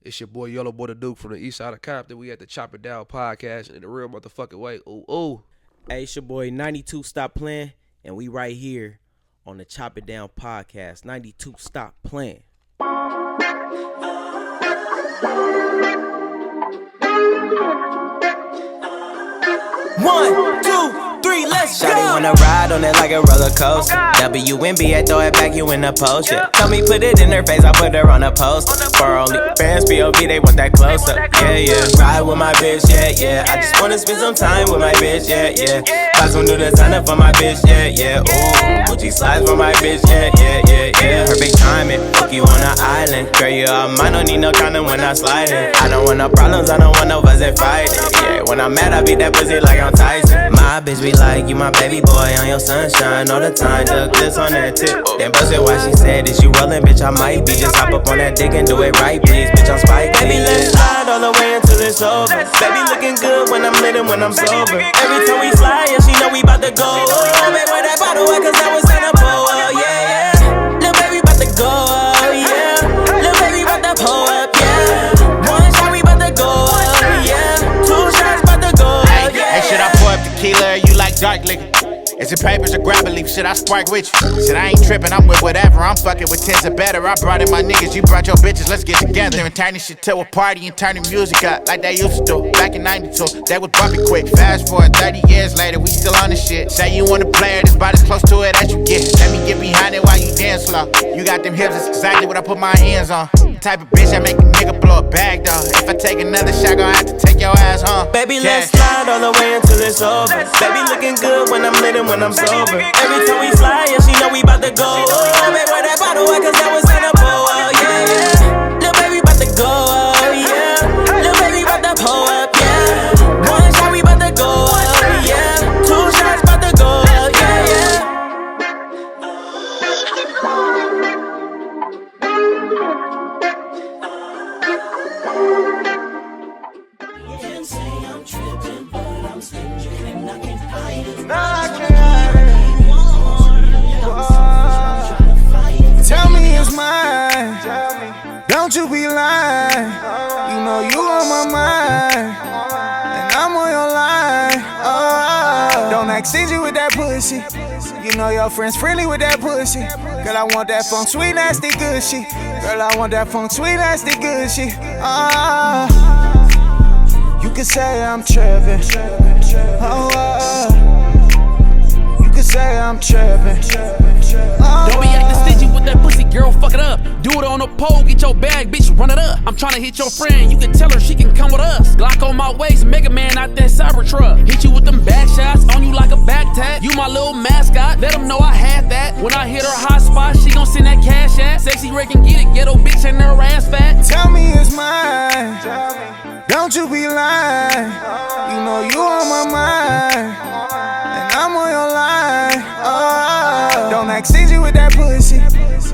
It's your boy Yellaboii Duke from the east side of Compton. We at the Chop It Down podcast in the real motherfucking way. Ooh, ooh. Hey, it's your boy 92 Stop Playing, and we right here on the Chop It Down podcast. 92 Stop Playing. One, two, three, let's go. Shawty wanna ride on it like a roller coaster. WNB, I throw it back, you in the post. Yeah. Tell me put it in her face, I put her on a poster. For only fans, POV, they want that close up. Yeah, yeah. Ride with my bitch, yeah, yeah. I just wanna spend some time with my bitch, yeah, yeah. Buy some new designer for my bitch, yeah, yeah. Ooh, Gucci slides for my bitch, yeah, yeah, yeah, yeah. Her big timing, fuck you on an island. Girl, you all mine, don't need no condom when I slide in. I don't want no problems, I don't want no fuss and fighting. Yeah, when I'm mad, I beat that pussy like I'm Tyson. My bitch be like, you my baby boy on your sunshine all the time. Duck this on that tip. Then bust it while she said, is you rolling, bitch? I might be. Just hop up on that dick and do it right, please. Bitch, I'm Spike. Baby, let's slide all the way until it's over. Baby looking good when I'm lit and when I'm sober. Every time we slide, yeah, she know we bout to go. Oh, baby, where that bottle at? Cause that was in a bowl. Oh, yeah, yeah. Lil' baby bout to go. Oh, yeah. Lil' baby bout to pull up, yeah. One shot, we bout to go. Oh, yeah. Two shots bout to go. Oh, yeah. Hey, should I pour up tequila or you like dark liquor? Is it papers or grab a leaf? Shit, I spark with you. Shit, I ain't tripping, I'm with whatever. I'm fucking with tens or better. I brought in my niggas, you brought your bitches, let's get together. And turn this shit to a party and turn the music up like they used to do. Back in 92, they was bumping quick. Fast forward 30 years later, we still on this shit. Say you want to play it, it's about as close to it as you get. Let me get behind it while you dance slow. You got them hips, that's exactly what I put my hands on. The type of bitch that make a nigga blow a bag, though. If I take another shot, gon' have to take your ass home. Baby, let's slide all the way until it's over. Baby looking good when I'm lit and when I'm sober. Every time we slide, yeah, she know we bout to go. Oh, baby, where that bottle at? Cause that was in a bowl. Oh, yeah, yeah. Lil' baby bout to go. Oh, yeah. Lil' baby bout to pull up, yeah. One shot, we bout to go. Oh, yeah. Two shots bout to go. Oh, yeah, yeah. You can say I'm tripping, but I'm stingy and I can't fight it. I can't. Tell me it's mine. Don't you be lying. You know you on my mind, and I'm on your line. Oh, don't act stingy with that pussy. You know your friends friendly with that pussy. Girl, I want that funk sweet nasty good shit. Girl, I want that funk sweet nasty good shit. You can say I'm tripping. You can say I'm tripping. Don't be acting stingy with that pussy, girl, fuck it up. Do it on a pole, get your bag, bitch, run it up. I'm tryna hit your friend, you can tell her she can come with us. Glock on my waist, Mega Man out that Cybertruck. Hit you with them back shots, on you like a back tat. You my little mascot, let them know I had that. When I hit her hot spot, she gon' send that cash at. Sexy Ray can get it, ghetto bitch and her ass fat. Tell me it's mine. Don't you be lying. You know you on my mind, and I'm on your line. Oh, don't act stingy with that pussy.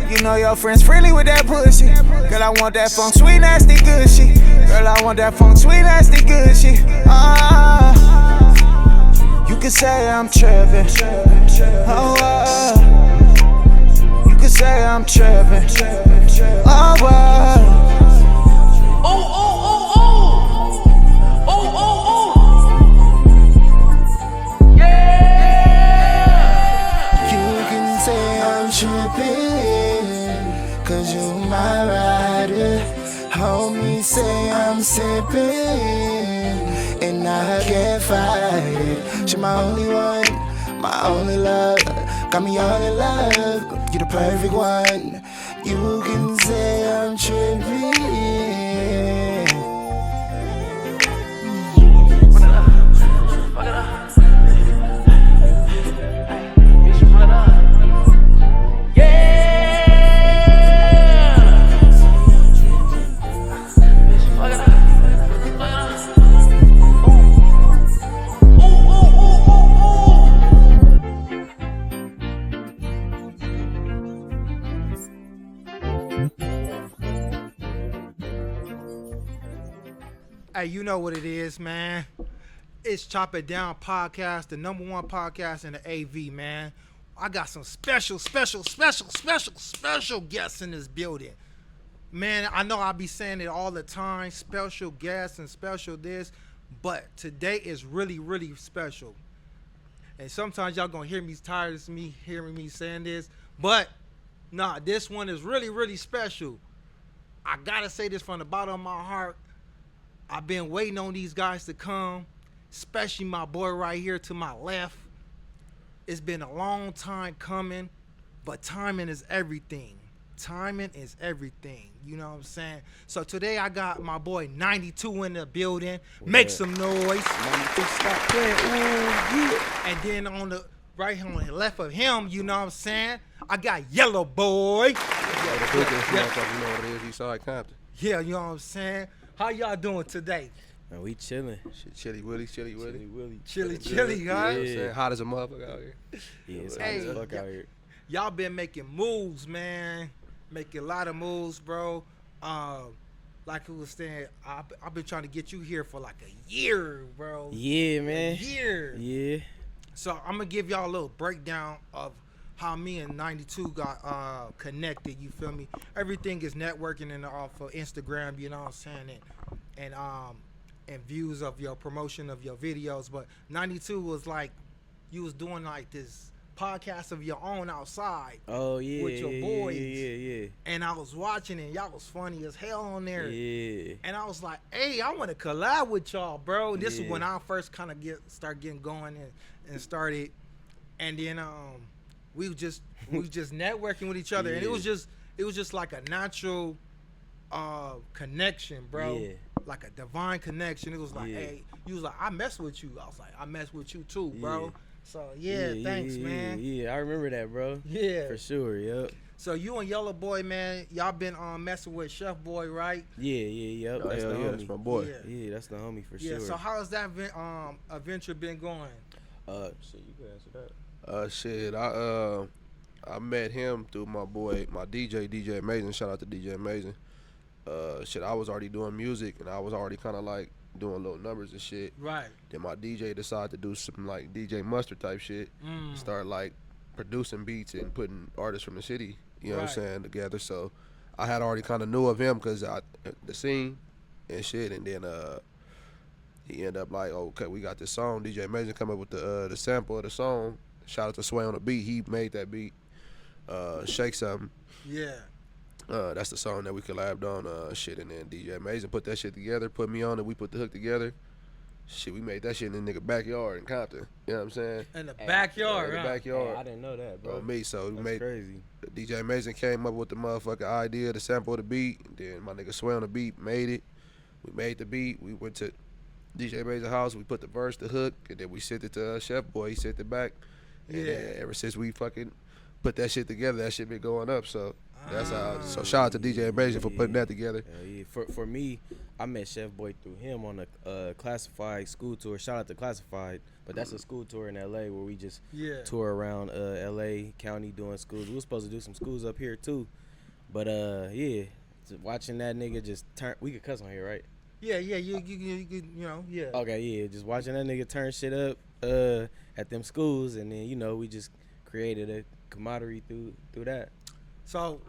You know your friends friendly with that pussy. Girl, I want that funk sweet nasty good shit. Girl, I want that funk sweet nasty good shit. You can say I'm tripping. You can say I'm tripping. Cause you my rider. Homie say I'm sipping, and I can't fight it. She my only one, my only love. Got me all in love, you the perfect one. You can say I'm tripping. Hey, you know what it is, man. It's Chop It Down podcast, the number one podcast in the AV, man. I got some special guests in this building. Man, I know I be saying it all the time, special guests and special this, but today is really, really special. And sometimes y'all gonna hear me tired of me hearing me saying this, but nah, this one is really, really special. I gotta say this from the bottom of my heart. I've been waiting on these guys to come, especially my boy right here to my left. It's been a long time coming, but timing is everything. Timing is everything. You know what I'm saying? So today I got my boy 92 in the building. Make some noise. 92, stop playing. Ooh, yeah. And then on the right on the left of him, you know what I'm saying? I got Yellaboii. The biggest motherfucker, you know what it is. Eastside Compton. Yeah, you know what I'm saying? How y'all doing today? Man, we chilling. Shit, chilly willy, chilly willy. Chilly, Good. chilly, You huh? know what I'm saying? Hot as a motherfucker out here. Yeah, it's Hey, hot as fuck out here. Y'all been making moves, man. Making a lot of moves, bro. Like we was saying, I've been trying to get you here for like a year, bro. Yeah, man. A year. Yeah. So I'm gonna give y'all a little breakdown of how me and 92 got connected. You feel me? Everything is networking and off of Instagram. You know what I'm saying? And views of your promotion of your videos. But 92 was like, you was doing like this podcast of your own outside. Oh, yeah. With your boys. Yeah. And I was watching it. Y'all was funny as hell on there. Yeah. And I was like, hey, I want to collab with y'all, bro. This is Yeah. when I first kind of start getting going and started. And then we was just networking with each other. And it was just like a natural connection, bro. Yeah. Like a divine connection. It was like, Yeah. hey, you was like, I mess with you. I was like, I mess with you too, bro. Yeah. So thanks, man. Yeah, I remember that, bro. Yeah. For sure, yep. So you and Yellaboii, man, y'all been messing with Chef Boy, right? Yeah, yep. Oh, That's the hell yeah, homie. that's my boy. Yeah. Yeah, that's the homie for Yeah. sure. So how has that adventure been going? Shit, you can answer that. Shit, I met him through my boy, my DJ Amazing. Shout out to DJ Amazing. Shit, I was already doing music and I was already kind of like doing little numbers and shit. Right. Then my DJ decided to do some like DJ Mustard type shit. Start like producing beats and putting artists from the city, you know what I'm saying, together. So I had already kind of knew of him because the scene and shit. And then he ended up like, oh, okay, we got this song. DJ Amazing come up with the sample of the song. Shout out to Sway on the beat. He made that beat. Shake Something. Yeah. That's the song that we collabed on. Shit, and then DJ Amazing put that shit together, put me on it. We put the hook together. Shit, we made that shit in the nigga backyard in Compton. You know what I'm saying? In the backyard, In the huh? backyard. Hey, I didn't know that, bro. On me, so we That's made crazy. DJ Amazing came up with the motherfucking idea, the sample of the beat. And then my nigga Sway on the beat made it. We made the beat. We went to DJ Amazing house. We put the verse, the hook, and then we sent it to Chef Boy. He sent it back. And then ever since we fucking put that shit together, that shit been going up. So that's how. So shout out to DJ Amazing for putting that together. Yeah. For me, I met Chef Boy through him on a Classified school tour. Shout out to Classified, but that's a school tour in LA where we just tour around LA County doing schools. We were supposed to do some schools up here too, but just watching that nigga just turn. We could cuss on here, right? Yeah. You know, yeah. Okay, yeah. Just watching that nigga turn shit up at them schools, and then we just created a camaraderie through that. So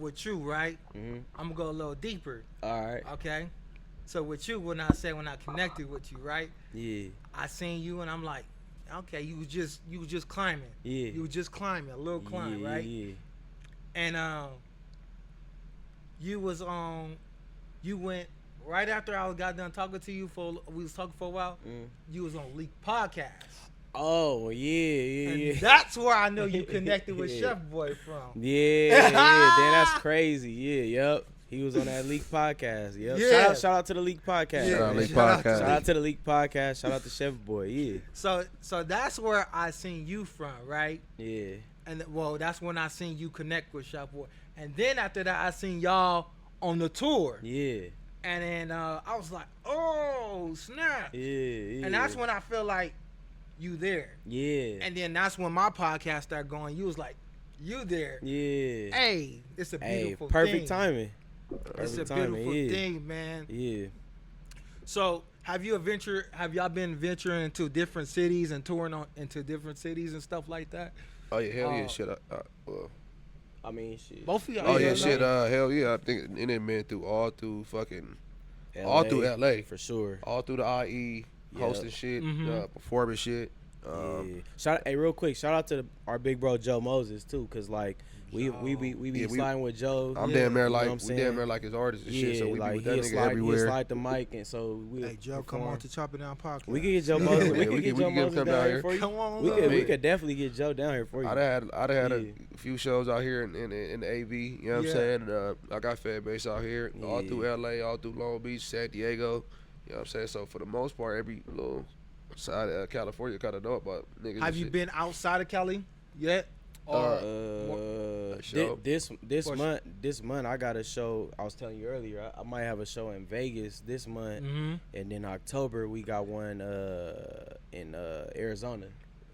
with you, right? Mhm. I'm gonna go a little deeper. All right. Okay. So with you, when I connected with you, right? Yeah. I seen you and I'm like, okay, you was just climbing. Yeah. You was just climbing, a little climb, right? Yeah. And you went right after I got done talking to you we was talking for a while. You was on Leak Podcast. Oh yeah. And that's where I know you connected with Chef Boy from. Yeah. Then that's crazy. Yeah. Yep. He was on that Leak Podcast. Yep. Yeah. Shout out to the Leak Podcast. Shout out Leak shout out to Podcast. Shout out to the Leak Podcast. Shout out to Chef Boy. Yeah. So that's where I seen you from, right? Yeah. And that's when I seen you connect with Chef Boy. And then after that, I seen y'all on the tour. Yeah. And then I was like, oh snap! Yeah. And that's when I feel like you there. Yeah. And then that's when my podcast started going. You was like, you there? Yeah. Hey, it's a beautiful perfect thing. timing. It's a Perfect timing, beautiful yeah. thing, man. Yeah. So have y'all been venturing into different cities and touring into different cities and stuff like that? Oh yeah, hell yeah, shit. Well, I mean, shit. Both of y'all. Oh yeah, shit. Hell yeah. I think it done been through all through LA for sure. All through the IE, hosting shit, performing shit. Hey, real quick, shout out to our big bro Joe Moses too, cause like we be sliding with Joe. I'm damn near like we damn near like his artist and shit. So we like be with that nigga everywhere. He slide the mic, and so we. Hey Joe, come on to Chop It Down podcast. We can get Joe Moses. We can get Joe Moses down here for you. Come on, we could definitely get Joe down here for you. I'd had a few shows out here in the AV. You know what I'm saying? I got fan base out here, all through LA, all through Long Beach, San Diego. You know what I'm saying? So for the most part, every little side of California kind of know about niggas. Have you been outside of Cali yet? Or this month I got a show. I was telling you earlier, I might have a show in Vegas this month, and then October we got one in Arizona.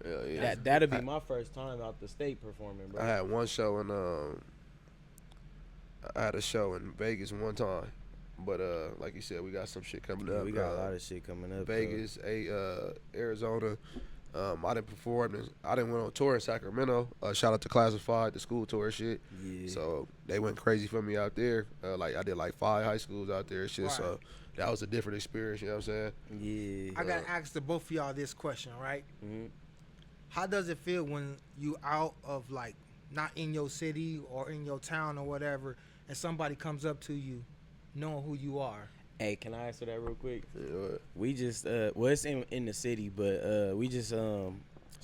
Yeah. That'll be my first time out the state performing, bro. I had one show in I had a show in Vegas one time. But like you said, we got some shit coming up. We got a lot of shit coming up. Vegas, Arizona. I didn't perform. I didn't went on tour in Sacramento. Shout out to Classified, the school tour shit. Yeah. So they went crazy for me out there. Like I did like 5 high schools out there and shit. Right. So that was a different experience. You know what I'm saying? Yeah. I gotta ask the both of y'all this question, right? Mm-hmm. How does it feel when you out of like not in your city or in your town or whatever, and somebody comes up to you, knowing who you are? Hey, can I answer that real quick? Yeah. We just well, it's in the city, but we just shout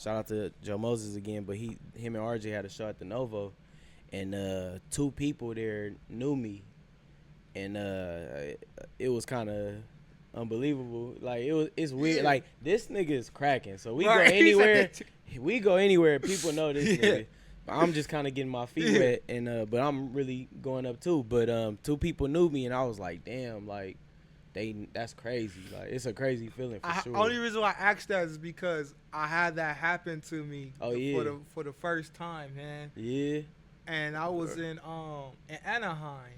out to Joe Moses again, but him and RJ had a show at the Novo, and 2 people there knew me, and it was kind of unbelievable. Like it's weird. Yeah. Like this nigga is cracking, so we go anywhere. We go anywhere. People know this nigga. I'm just kind of getting my feet wet, and but I'm really going up too. But 2 people knew me, and I was like, damn, like that's crazy. Like it's a crazy feeling for sure. Only reason why I asked that is because I had that happen to me. For the first time, man. Yeah. And I was in Anaheim.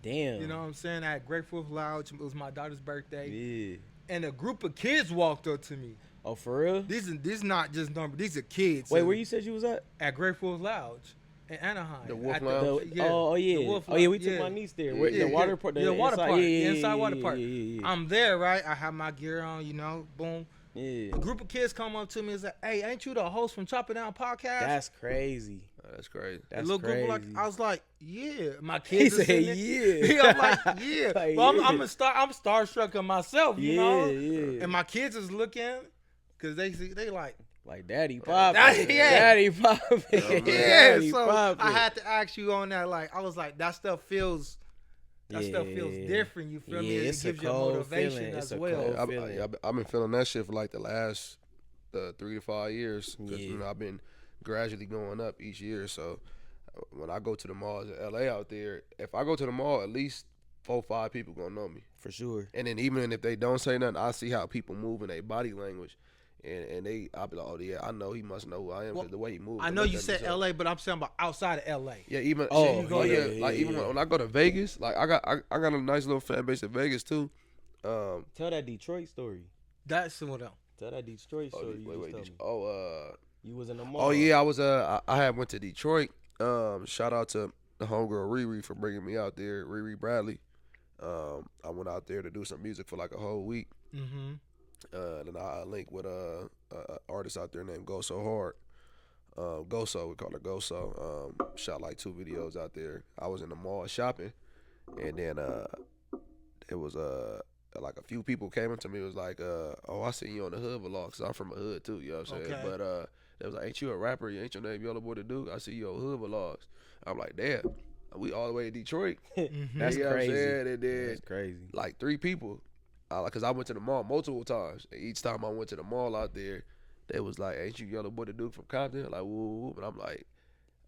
Damn. You know what I'm saying? At Grateful Lounge. It was my daughter's birthday. Yeah. And a group of kids walked up to me. Oh, for real? These not just numbers. These are kids. Wait, where you said you was at? At Grateful Lounge in Anaheim. The Wolf Lounge? Oh, yeah. The Wolf Oh, yeah, we Lounge. took my niece there. The water park. The water park. Inside water park. Yeah. I'm there, right? I have my gear on, you know, boom. Yeah. A group of kids come up to me and say, hey, ain't you the host from Chop It Down podcast? That's crazy. That's crazy. That's little crazy. Group, like, I was like, yeah. My kids he are said, yeah. I'm like, yeah. Like, well, yeah. I'm starstruck of myself, you know? Yeah. And my kids is looking, because they like Daddy Poppin'. Daddy Poppin'. Yeah, so I had to ask you on that. Like, I was like, that stuff feels different. You feel me? It gives you motivation as well. I've been feeling that shit for like the last 3 to 5 years. Because you know, I've been gradually going up each year. So when I go to the malls in LA out there, if I go to the mall, at least 4 or 5 people gonna know me for sure. And then even if they don't say nothing, I see how people move in their body language. And I'll be like, oh yeah, I know he must know who I am because the way he moves. I know you said LA, but I'm saying about outside of LA. Yeah, even even when I go to Vegas, like I got a nice little fan base in Vegas too. Tell that Detroit story. That's what else. Tell that Detroit story. You was in the mall. Oh yeah, I was I had went to Detroit. Shout out to the homegirl Riri for bringing me out there, Riri Bradley. I went out there to do some music for like a whole week. Mm-hmm. Then I linked with a artist out there named Go So Hard. Goso, we call her Goso. Shot like 2 videos out there. I was in the mall shopping, and then it was like a few people came up to me. It was like, oh, I seen you on the hood vlog, cause I'm from a hood too. You know what I'm saying? Okay. But they was like, ain't you a rapper? Ain't your name Yellaboii Duke? I see you on hood vlogs. I'm like, damn. We all the way to Detroit. That's you know crazy. What I'm saying? And then, that's crazy. Like 3 people. Because I went to the mall multiple times. And each time I went to the mall out there, they was like, ain't you Yellaboii Duke from Compton? Like, woo. And I'm like,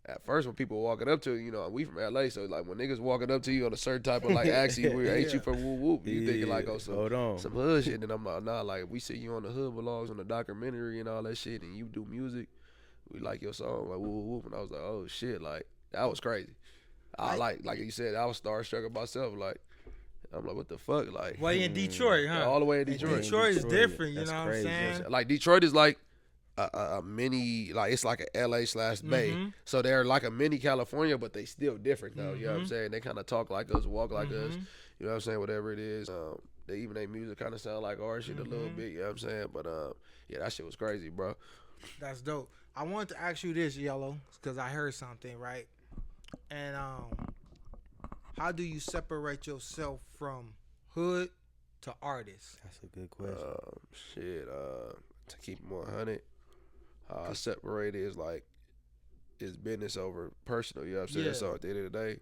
at first when people walking up to you, you know, we from LA, so like when niggas walking up to you on a certain type of like accent, ain't you from woo, you thinking like, oh, some hood shit. And I'm like, nah, like we see you on the hood vlogs, on the documentary and all that shit, and you do music. We like your song, like woo. And I was like, oh shit, like that was crazy. I like you said, I was starstruck of myself, like. I'm like, what the fuck? Like, way in Detroit, huh? All the way in Detroit. Detroit is different, you know what I'm crazy. saying? Like, Detroit is like a mini, like it's like a LA/Bay. So they're like a mini California, but they still different though. You know what I'm saying? They kind of talk like us, walk like us. You know what I'm saying? Whatever it is. They even their music kind of sound like our shit a little bit. You know what I'm saying? But yeah, that shit was crazy, bro. That's dope. I wanted to ask you this, Yellow, because I heard something, right? And how do you separate yourself from hood to artist? That's a good question. Shit. To keep it 100, how I separate it is like it's business over personal. You know what I'm saying? So at the end of the day,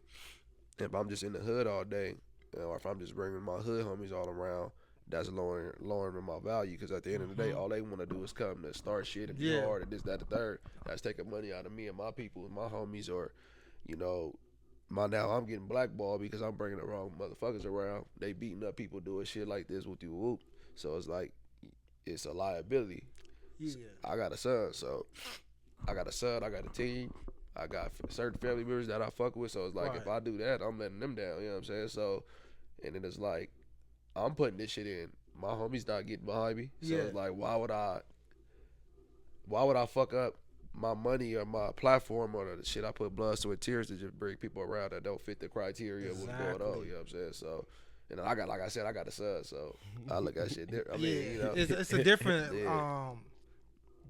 if I'm just in the hood all day, or if I'm just bringing my hood homies all around, that's lowering my value. Because at the end of the day, all they want to do is come to start shit and be hard and this, that, the third. That's taking money out of me and my people and my homies, or, you know, now I'm getting blackballed because I'm bringing the wrong motherfuckers around. They beating up people doing shit like this with you whoop. So it's like, it's a liability. Yeah. I got a son, so I got a team. I got certain family members that I fuck with. So it's like, if I do that, I'm letting them down. You know what I'm saying? So, and then it's like, I'm putting this shit in. My homies not getting behind me. So it's like, why would I fuck up my money or my platform or the shit I put blood, sweat, tears to just bring people around that don't fit the criteria of what's going on? You know what I'm saying? So, and I got, like I said, I got a son, so I look at shit different. I mean, you know, it's a different.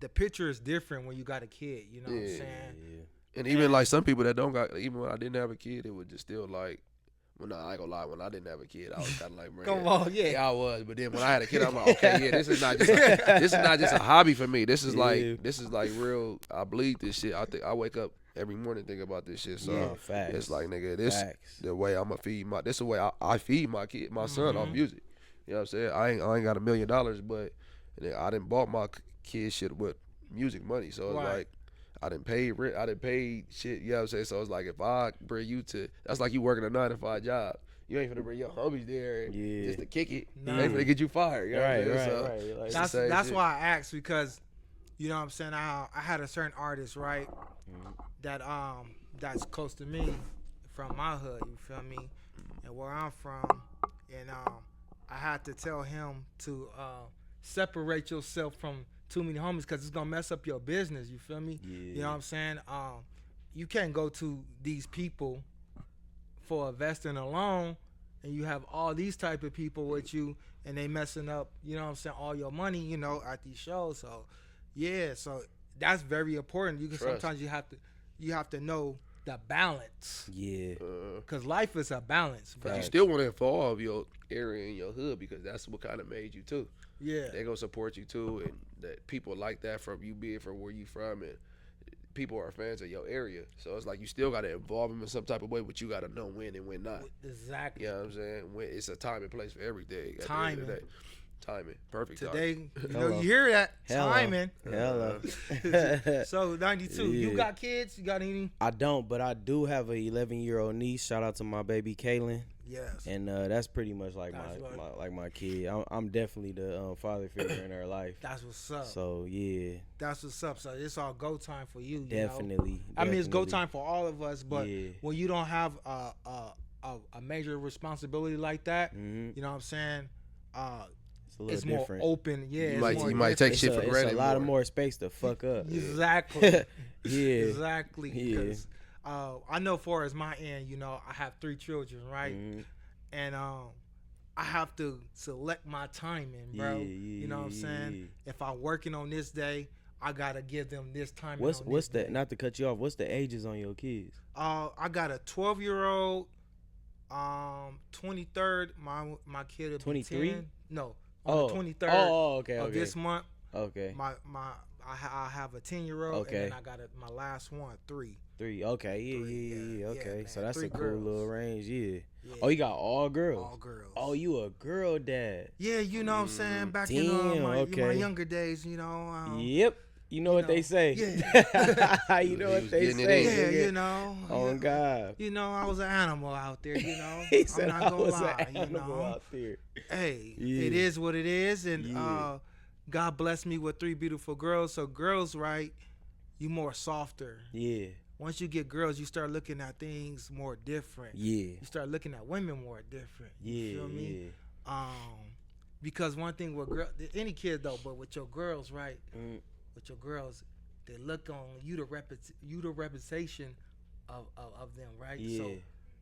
The picture is different when you got a kid. You know what I'm saying? Yeah. And even like some people that don't got, even when I didn't have a kid, it was just still like, well, no, I ain't gonna lie. When I didn't have a kid, I was kind of like, man, come on, I was. But then when I had a kid, I'm like, okay, this is not just a hobby for me. This is like real. I bleed this shit. I think I wake up every morning thinking about this shit. So it's like, nigga, this the way I'm gonna feed this is the way I feed my kid, my son off music. You know what I'm saying? I ain't got $1 million, but I didn't bought my kid shit with music money. So it's like, I didn't pay rent. I didn't pay shit. You know what I'm saying? So it's like, if I bring you to, that's like you working a 9-to-5 job. You ain't finna bring your homies there just to kick it. They finna get you fired. You know Right. So that's why I asked, because you know what I'm saying, I had a certain artist, right, that that's close to me from my hood, you feel me, and where I'm from, and I had to tell him to separate yourself from too many homies, because it's gonna mess up your business, you feel me? You know what I'm saying? You can't go to these people for investing a loan, and you have all these type of people with you, and they messing up, you know what I'm saying, all your money, you know, at these shows. So so that's very important. You can sometimes you have to know the balance. Because life is a balance. But you still want to involve your area and your hood, because that's what kind of made you too. They gonna support you too, and that people like that from you being from where you from, and people are fans of your area. So it's like, you still gotta involve them in some type of way, but you gotta know when and when not. Exactly. You know what I'm saying? When it's a time and place for everything. Timing. Timing. Perfect today, timing. you know, you hear that. Timing. Hello. So 92, you got kids? You got any? I don't, but I do have a 11-year-old niece. Shout out to my baby Kaylin. Yes. And that's pretty much like my kid. I'm definitely the father figure in her life. That's what's up. So yeah. That's what's up. So it's all go time for you. Definitely. I mean, it's go time for all of us, but when you don't have a major responsibility like that, you know what I'm saying? It's more different. Open. Yeah. You might take shit for granted. It's a lot of more space to fuck up. Exactly. Exactly. Because I know, far as my end, you know, I have 3 children, right? And I have to select my timing, bro. You know what I'm saying? If I'm working on this day, I gotta give them this time. What's that? Not to cut you off. What's the ages on your kids? I got a 12-year-old. 23rd. My kid will be 23. 10. No. On the 23rd of this month. Okay. I have a 10-year-old, and then I got my last one, 3. 3. Okay. Yeah. Okay. Man, so that's 3 a cool girls. little range. Yeah. Oh, you got all girls. All girls. Oh, you a girl dad. Yeah, you know what I'm saying. Back in my younger days, you know. Yep. You know what they say. Yeah. You know what they say. Yeah, you know. Oh God. You know, I was an animal out there. You know. He said I'm not gonna lie. An animal out there. Hey, it is what it is, and God blessed me with 3 beautiful girls. So girls, right? You more softer. Yeah. Once you get girls, you start looking at things more different. Yeah. You start looking at women more different. You feel me? Yeah. Because one thing with any kid though, but with your girls, right? with your girls, they look on you the representation of them, right? Yeah.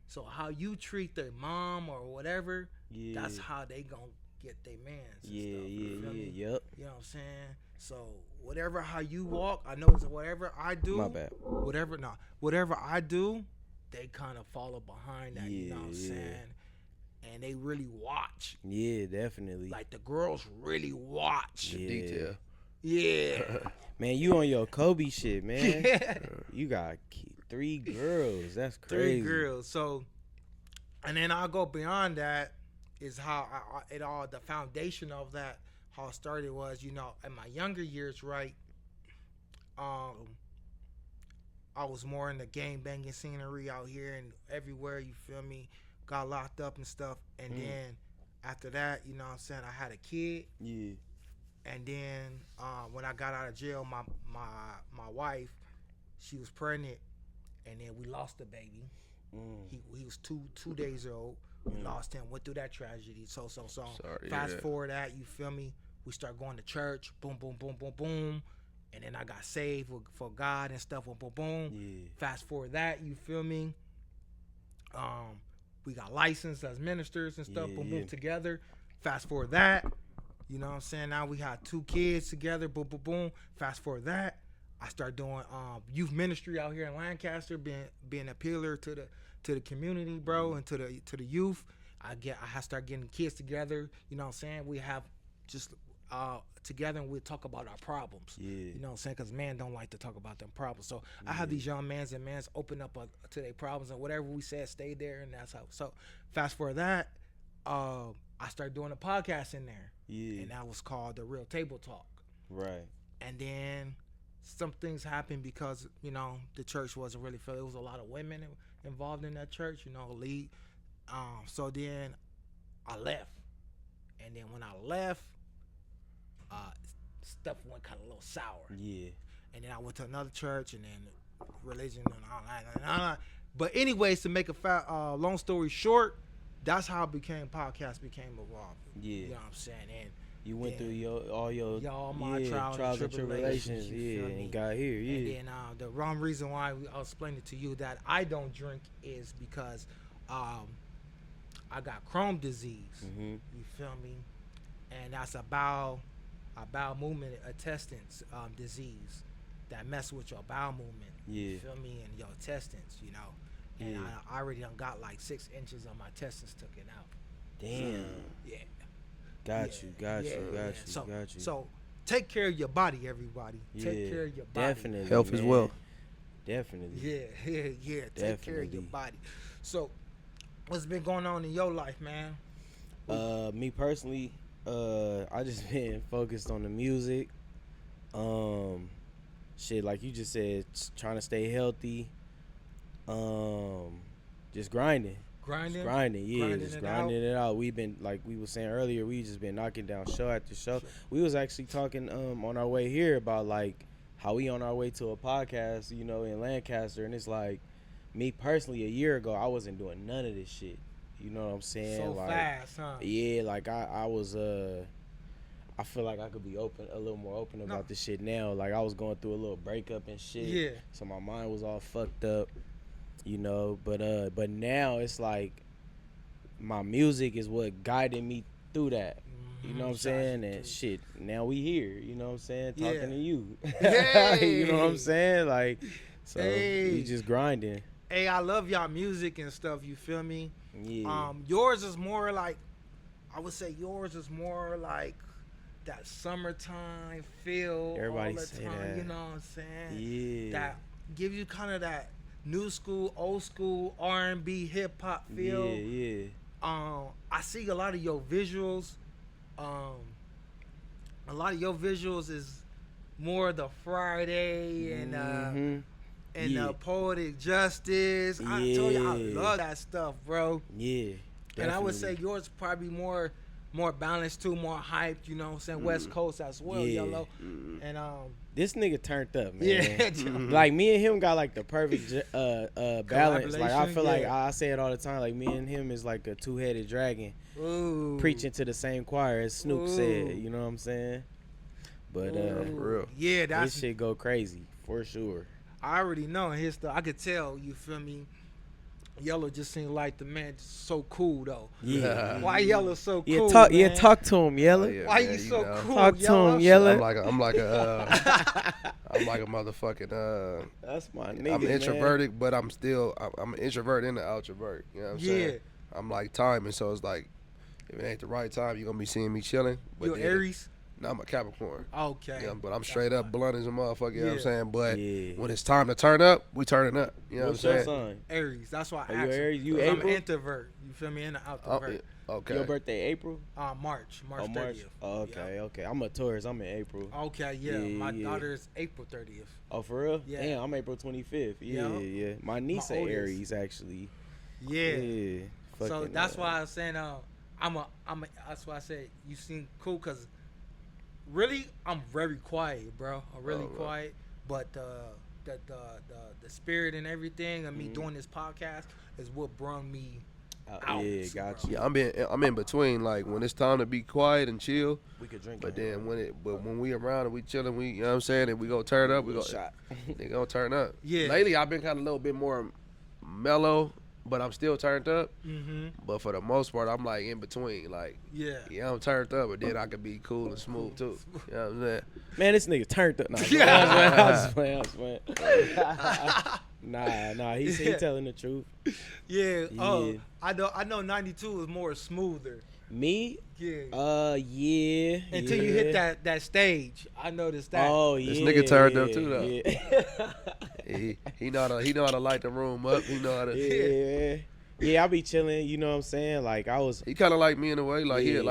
So how you treat their mom or whatever, Yeah. that's how they gonna get their mans. And Yeah, stuff, yeah, you feel me? yep. You know what I'm saying? So whatever how you walk, I know it's whatever I do. My bad. Whatever I do, they kind of follow behind that. You know what I'm Yeah. saying? And they really watch. Yeah, definitely. Like the girls really watch. Yeah. Detail. Yeah. Man, you on your Kobe shit, man. Yeah. You got 3 girls. That's crazy. 3 girls. So, and then I'll go beyond that. Is how it all the foundation of that. How it started was, you know, in my younger years, right? I was more in the gang banging scenery out here and everywhere. You feel me? Got locked up and stuff, and then after that, you know what I'm saying, I had a kid. Yeah. And then when I got out of jail, my wife, she was pregnant, and then we lost the baby. He was two days old. We lost him. Went through that tragedy. So. Sorry, Fast forward that, you feel me? We start going to church. Boom, boom, boom, boom, boom. And then I got saved for God and stuff. Boom, boom, boom. Yeah. Fast forward that, you feel me? We got licensed as ministers and stuff. Yeah, boom, yeah. boom, together. Fast forward that. You know what I'm saying? Now we got 2 kids together. Boom, boom, boom. Fast forward that. I start doing youth ministry out here in Lancaster, being a pillar to the community, bro, and to the youth. I start getting kids together. You know what I'm saying? We have just together, and we talk about our problems. Yeah. You know what I'm saying? Because men don't like to talk about them problems. So I have these young mans open up to their problems, and whatever we said, stay there, and that's how. So fast forward that, I started doing a podcast in there. Yeah. And that was called The Real Table Talk. Right. And then some things happened because, you know, the church wasn't really filled. There was a lot of women involved in that church, you know, lead. So then I left. And then when I left, stuff went kind of a little sour. Yeah. And then I went to another church, and then religion and all that. But anyways, to make a long story short, that's how podcast became involved. Yeah. You know what I'm saying? And You went then, through all my trials and tribulations, you yeah, feel me? and got here, yeah. And then the wrong reason why I'll explain it to you that I don't drink is because I got Crohn's disease. Mhm. You feel me? And that's a bowel movement intestines disease that mess with your bowel movement. Yeah. You feel me? And your intestines, you know. And Yeah. I already done got like 6 inches of my intestines taken out. Damn. Yeah. Got you. So take care of your body, everybody. Yeah, Take care of your body. definitely. Health is man. wealth. Definitely. Yeah. Take care of your body. So, what's been going on in your life, man? Me personally, I just been focused on the music. Shit, like you just said, trying to stay healthy. Just grinding. Grinding It out. We've been, like we were saying earlier, we just been knocking down show after show. We was actually talking on our way here about like how we on our way to a podcast, you know, in Lancaster, and it's like me personally, a year ago, I wasn't doing none of this shit. You know what I'm saying? So like, fast, huh? Yeah, like I was I feel like I could be a little more open about this shit now. Like I was going through a little breakup and shit. Yeah. So my mind was all fucked up, you know. But now it's like my music is what guided me through that. You know what I'm saying? And shit, now we here. You know what I'm saying? Talking to you. You know what I'm saying? Like, so we just grinding. Hey, I love y'all music and stuff. You feel me? Yeah. Yours is more like, I would say yours is more like that summertime feel. Everybody all the say time, that. You know what I'm saying? Yeah. That give you kind of that new school, old school R&B, hip hop feel. Yeah. I see a lot of your visuals. A lot of your visuals is more the Friday and Poetic Justice. I told you I love that stuff, bro. Yeah. Definitely. And I would say yours probably more balanced too, more hyped, you know what I'm saying? West Coast as well, Yellow. And this nigga turned up, man. Yeah. Like me and him got like the perfect balance. Like I feel like I say it all the time. Like me and him is like a two-headed dragon. Ooh. Preaching to the same choir as Snoop said. You know what I'm saying? But for real. Yeah, that's this shit go crazy for sure. I already know his stuff. I could tell. You feel me? Yellow just seemed like the man, just so cool though. Yeah. Why Yellow so Yeah, cool? talk. Man? Yeah, talk to him, Yellow. Yeah, Why man, you so know. cool? Talk to Yellow? him, Yellow. I'm like a I'm like a motherfucking That's my nigga. I'm man. introverted, but I'm still I'm an introvert and an outrovert. You know what I'm saying? I'm like timing, so it's like if it ain't the right time, you're gonna be seeing me chilling. But You then- Aries? No, I'm a Capricorn. Okay. Yeah, but I'm straight up blunt as a motherfucker. You know what I'm saying? But Yeah. when it's time to turn up, we turning up. You know What's what I'm your saying? sign? Aries. That's why I Are you asked. Aries? You 'Cause I'm an April? introvert. You feel me? And an Oh, outrovert. okay. Your birthday April? March Oh, 30th. March. Oh, okay, okay. I'm a Taurus. I'm in April. Okay, yeah. Yeah, My yeah. daughter is April 30th. Oh, for real? Yeah. Damn, I'm April 25th. Yeah, Yeah. yeah. My niece My is oldest. Aries actually. Yeah. Yeah. So Fucking, that's why I was saying that's why I said you seem cool because really I'm very quiet, bro. I'm really quiet, but the spirit and everything of me doing this podcast is what brought me out. Yeah, got bro. you. Yeah, I'm in between. Like when it's time to be quiet and chill. We could drink. But in here. then when we around and we chilling, we you know what I'm saying, and we go turn up, we go Little shot. they gonna turn up. Yeah. Lately I've been kind of a little bit more mellow, but I'm still turned up. Mm-hmm. But for the most part, I'm like in between. Like Yeah. yeah, I'm turned up, but then I could be cool and smooth too. You know what I'm saying? Man, this nigga turned up. Nah, I was playing. Nah, he telling the truth. Yeah. Oh, Yeah. I know 92 is more smoother. Me? Yeah. Yeah. Until you hit that stage, I noticed that. Oh, This yeah. nigga turned up too, though. Yeah. He know how to light the room up. He know how to. Yeah. Yeah, I be chilling, you know what I'm saying? Like I was He kind of like me in a way. Like Yeah.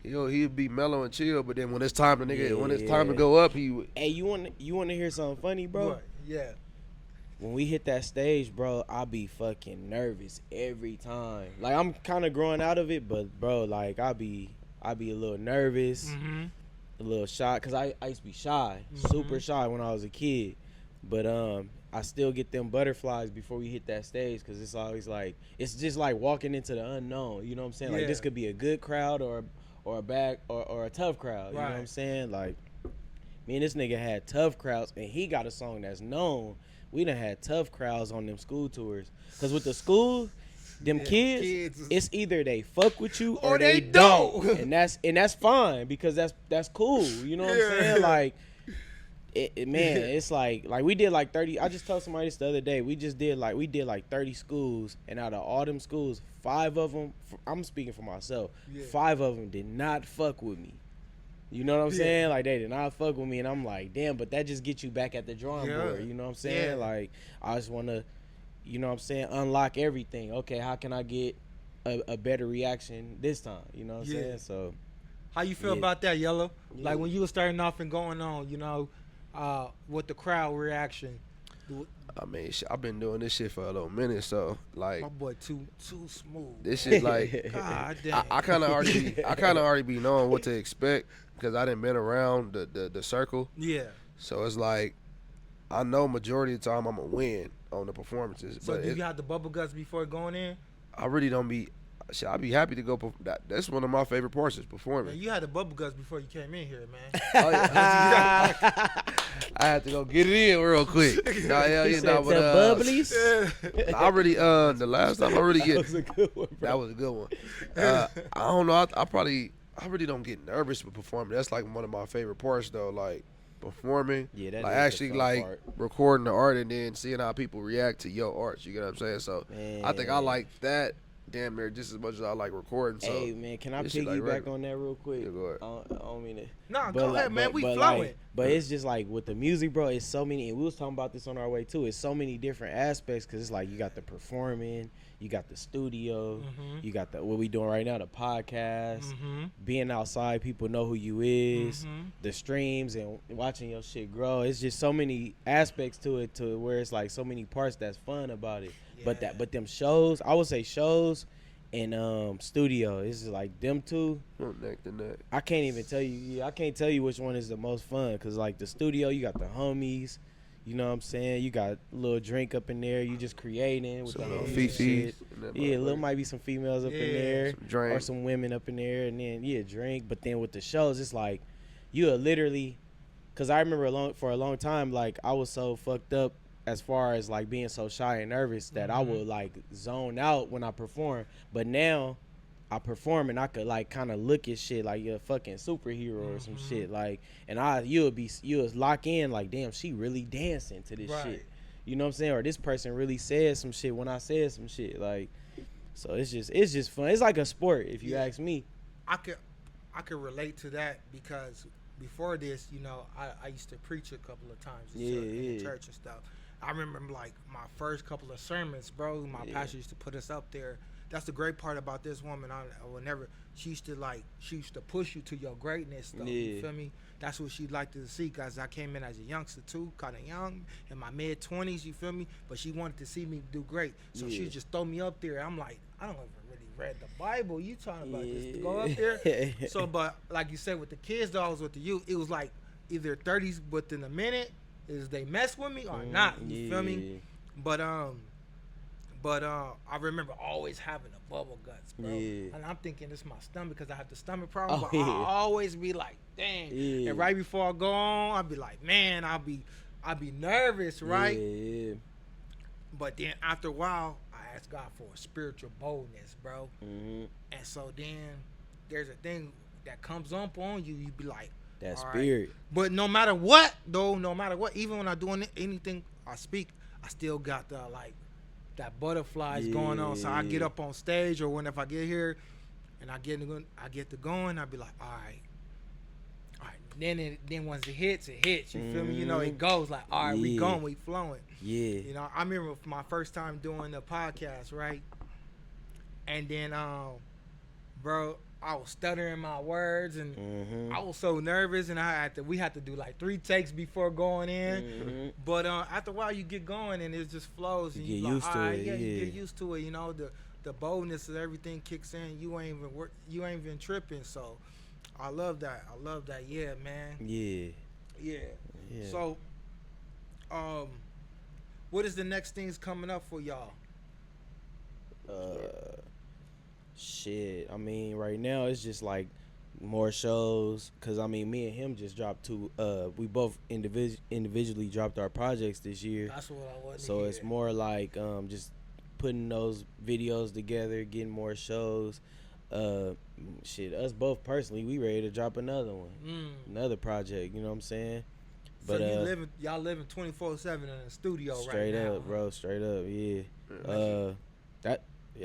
he'll be mellow and chill, but then when it's time to when it's time to Yeah. go up, he Hey, you want to hear something funny, bro? What? Yeah. When we hit that stage, bro, I be fucking nervous every time. Like I'm kind of growing out of it, but bro, like I be a little nervous, Mm-hmm. a little shy, cause I used to be shy, super shy when I was a kid. But I still get them butterflies before we hit that stage, cause it's always like it's just like walking into the unknown. You know what I'm saying? Like this Yeah. could be a good crowd or a bad or a tough crowd. You know what I'm Right. saying? Like me and this nigga had tough crowds, and he got a song that's known. We done had tough crowds on them school tours. Cause with the school, them kids, it's either they fuck with you or they don't. And that's fine because that's cool. You know what I'm saying? Like man, it's like we did like 30. I just told somebody this the other day. We did like 30 schools, and out of all them schools, 5 of them, I'm speaking for myself, 5 of them did not fuck with me. You know what I'm saying? Like they did not fuck with me, and I'm like, damn. But that just gets you back at the drawing board. You know what I'm saying? Yeah. Like I just want to, you know what I'm saying, unlock everything. Okay, how can I get a better reaction this time? You know what I'm saying? So How you feel Yeah. about that, Yellow? Like when you were starting off and going on, with the crowd reaction. I mean, I've been doing this shit for a little minute, so like My boy too smooth. this shit like God damn. I kind of already be knowing what to expect because I done been around the circle. Yeah. So it's like I know majority of the time I'm gonna win on the performances, So but do you have the bubble guts before going in? I really don't be. Shit, I'd be happy to go. That's one of my favorite parts is Man, performing. you had the bubble guts before you came in here, man. Oh, yeah. I had to go get it in real quick. Nah, yeah, he you said know, but the bubblies. I really the last time I really That get was a good one, bro. that was a good one. I don't know. I really don't get nervous with performing. That's like one of my favorite parts though. Like performing. Yeah, that like is the actually fun like part. recording the art and then seeing how people react to your art. You get what I'm saying? So I think I Man. like that damn near just as much as I like recording. So Hey man, can I this shit like piggyback regular. on that real quick? Yeah, go ahead. I don't mean to. Nah, But go like- ahead, man. We but flowing. like- but it's just like with the music, bro. It's so many, and we was talking about this on our way too. It's so many different aspects because it's like you got the performing, you got the studio, you got the what we doing right now, the podcast, being outside, people know who you is, the streams and watching your shit grow. It's just so many aspects to it, to where it's like so many parts that's fun about it. But them shows, I would say shows and studio, it's just like them two. Neck to neck. I can't even tell you. Yeah, I can't tell you which one is the most fun because like the studio, you got the homies. You know what I'm saying? You got a little drink up in there. You just creating with Some the little homies and fifis. shit. and that Yeah, motherfucker. little might be some females up in there Some drink. or some women up in there, and then drink. But then with the shows, it's like you literally, cause I remember for a long time, like I was so fucked up as far as like being so shy and nervous that I would like zone out when I perform. But now I perform and I could like kind of look at shit like you're a fucking superhero or some shit, like, and you would lock in like, damn, she really dancing to this shit, you know what I'm saying? Or this person really said some shit when I said some shit, like, so it's just fun. It's like a sport, if you ask me. I could relate to that because before this, you know, I used to preach a couple of times in the church and stuff. I remember like my first couple of sermons, bro. My pastor used to put us up there. That's the great part about this woman. I will never. She used to push you to your greatness, though. You feel me? That's what she'd like to see. Cause I came in as a youngster too, kind of young, in my mid-20s. You feel me? But she wanted to see me do great, so she just throw me up there. I'm like, I don't even really read the Bible. You talking about this to go up there? So, but like you said, with the kids, though, I was with the youth. It was like either 30s within a minute. Is they mess with me or not? You feel me? But I remember always having a bubble guts, bro. And I'm thinking it's my stomach because I have the stomach problem. But I always be like, dang. And right before I go on, I'd be like, man, I'll be nervous, right? But then after a while, I asked God for a spiritual boldness, bro. And so then there's a thing that comes up on you. You be like, that spirit. Right. But no matter what, even when I'm doing anything I speak, I still got the like that butterflies going on. So I get up on stage, or if I get here and I get to going, I be like, all right. Then once it hits. You feel me? You know, it goes like, all right, we going, we flowing. You know, I remember my first time doing the podcast, right? And then, bro, I was stuttering my words, and I was so nervous, and we had to do like 3 takes before going in. But after a while, you get going, and it just flows, and you get used to it. You get used to it. You know, the boldness of everything kicks in. You ain't even tripping. So I love that. Yeah, man. Yeah. So, what is the next things coming up for y'all? Shit, I mean, right now it's just like more shows, cause I mean, me and him just dropped 2. We both individually dropped our projects this year. That's what I want. So it's more like just putting those videos together, getting more shows. Shit, us both personally, we ready to drop another one, another project. You know what I'm saying? But so y'all living 24/7 in the studio right now. Straight up, bro. Straight up, yeah.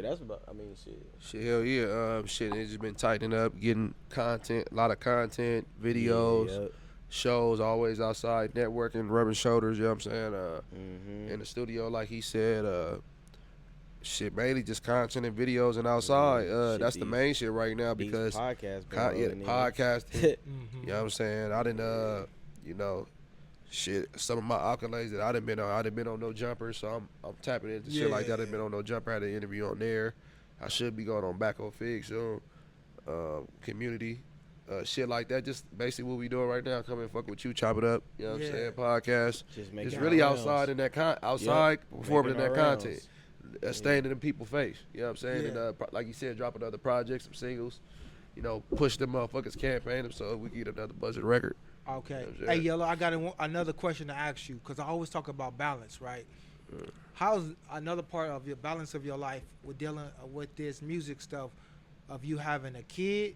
That's about. I mean, shit. Hell yeah. It's just been tightening up, getting content, a lot of content, videos, shows, always outside, networking, rubbing shoulders. You know what I'm saying? In the studio, like he said. Mainly just content and videos and outside. That's the main shit right now because podcast, podcasting. You know what I'm saying? I didn't. Some of my accolades that I done been on No Jumper, so I'm tapping into shit like that. I done been on No Jumper, had an interview on there. I should be going on Back on Fig soon. Community, shit like that. Just basically what we doing right now. Come and fuck with you, chop it up. You know what I'm saying? Podcast. Just really outside in that performing in that content. Staying in the people's face. You know what I'm saying? And like you said, dropping other projects, some singles. You know, push them motherfuckers, campaign them so we can get another budget record. Okay. You know hey, Yellow, I got another question to ask you because I always talk about balance, right? How's another part of your balance of your life with dealing with this music stuff of you having a kid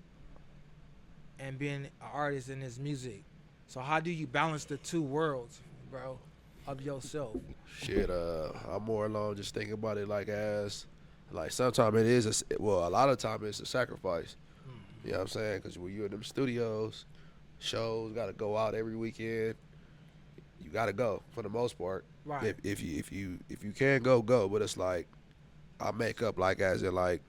and being an artist in this music? So how do you balance the 2 worlds, bro, of yourself? Shit, I'm more along just thinking about it like sometimes it is, a lot of time it's a sacrifice. You know what I'm saying? Because when you're in them studios, shows got to go out every weekend. You got to go for the most part. Right. If you can go. But it's like I make up like as in like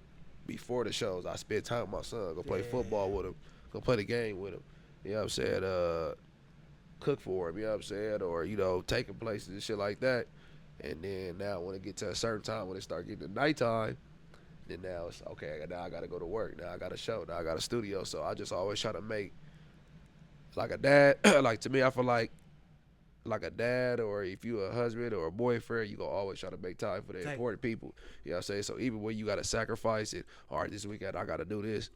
before the shows, I spend time with my son, go play football with him, go play the game with him. You know what I'm saying? Cook for him. You know what I'm saying? Or taking places and shit like that. And then now when it get to a certain time when it start getting to nighttime, then now it's okay. Now I got to go to work. Now I got a show. Now I got a studio. So I just always try to make. Like a dad, like to me, I feel like a dad, or if you a husband or a boyfriend, you gonna always try to make time for the important people. You know what I'm saying? So even when you gotta sacrifice it, all right, this weekend I gotta do this.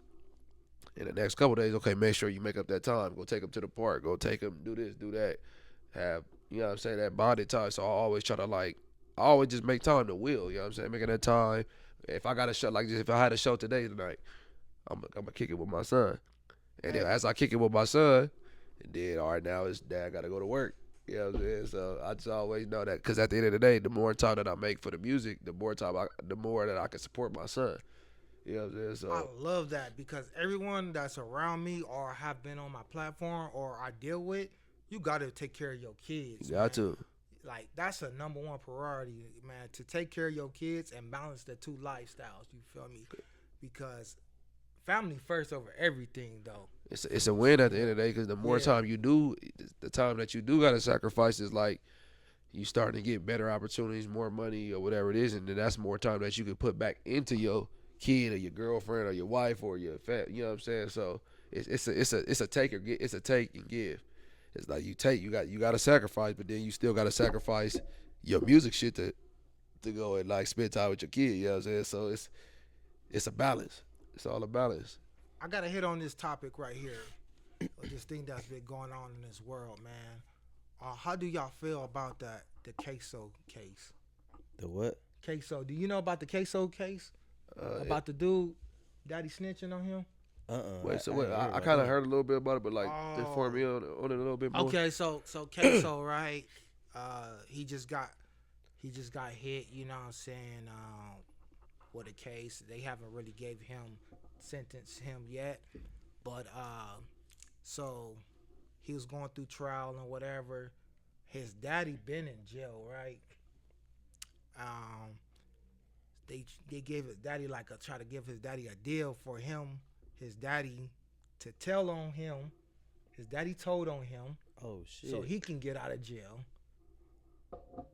In the next couple days, okay, make sure you make up that time. Go take him to the park. Go take him, do this, do that. Have, you know what I'm saying, that bonded time. So I always try to I always just make time to will, you know what I'm saying? Making that time. If I got a show, like just if I had a show tonight, I'm going to kick it with my son. And then as I kick it with my son, and then, all right, now it's dad got to go to work. You know what I'm saying? So I just always know that, because at the end of the day, the more time that I make for the music, the more that I can support my son. You know what I'm saying? So I love that, because everyone that's around me or have been on my platform or I deal with, you got to take care of your kids. You got to. Like, that's a number one priority, man, to take care of your kids and balance the two lifestyles. You feel me? Because family first over everything, though. It's a win at the end of the day, because the more time you do, the time that you do got to sacrifice is like you starting to get better opportunities, more money or whatever it is, and then that's more time that you can put back into your kid or your girlfriend or your wife or your family. You know what I'm saying? So it's a take and give. It's like you got to sacrifice, but then you still got to sacrifice your music shit to go and like spend time with your kid. You know what I'm saying? So it's a balance. It's all a balance. I gotta hit on this topic right here, this thing that's been going on in this world, man. How do y'all feel about the Queso case? The what? Queso. Do you know about the Queso case? About the dude, daddy snitching on him? Wait, I kind of heard a little bit about it, but like, inform me on it a little bit more. Okay, so Queso, right? He just got hit. You know what I'm saying? With a case, they haven't really sentenced him yet, but so he was going through trial and whatever. His daddy been in jail, right? They gave his daddy try to give his daddy a deal for his daddy to tell on him. His daddy told on him. Oh shit! So he can get out of jail.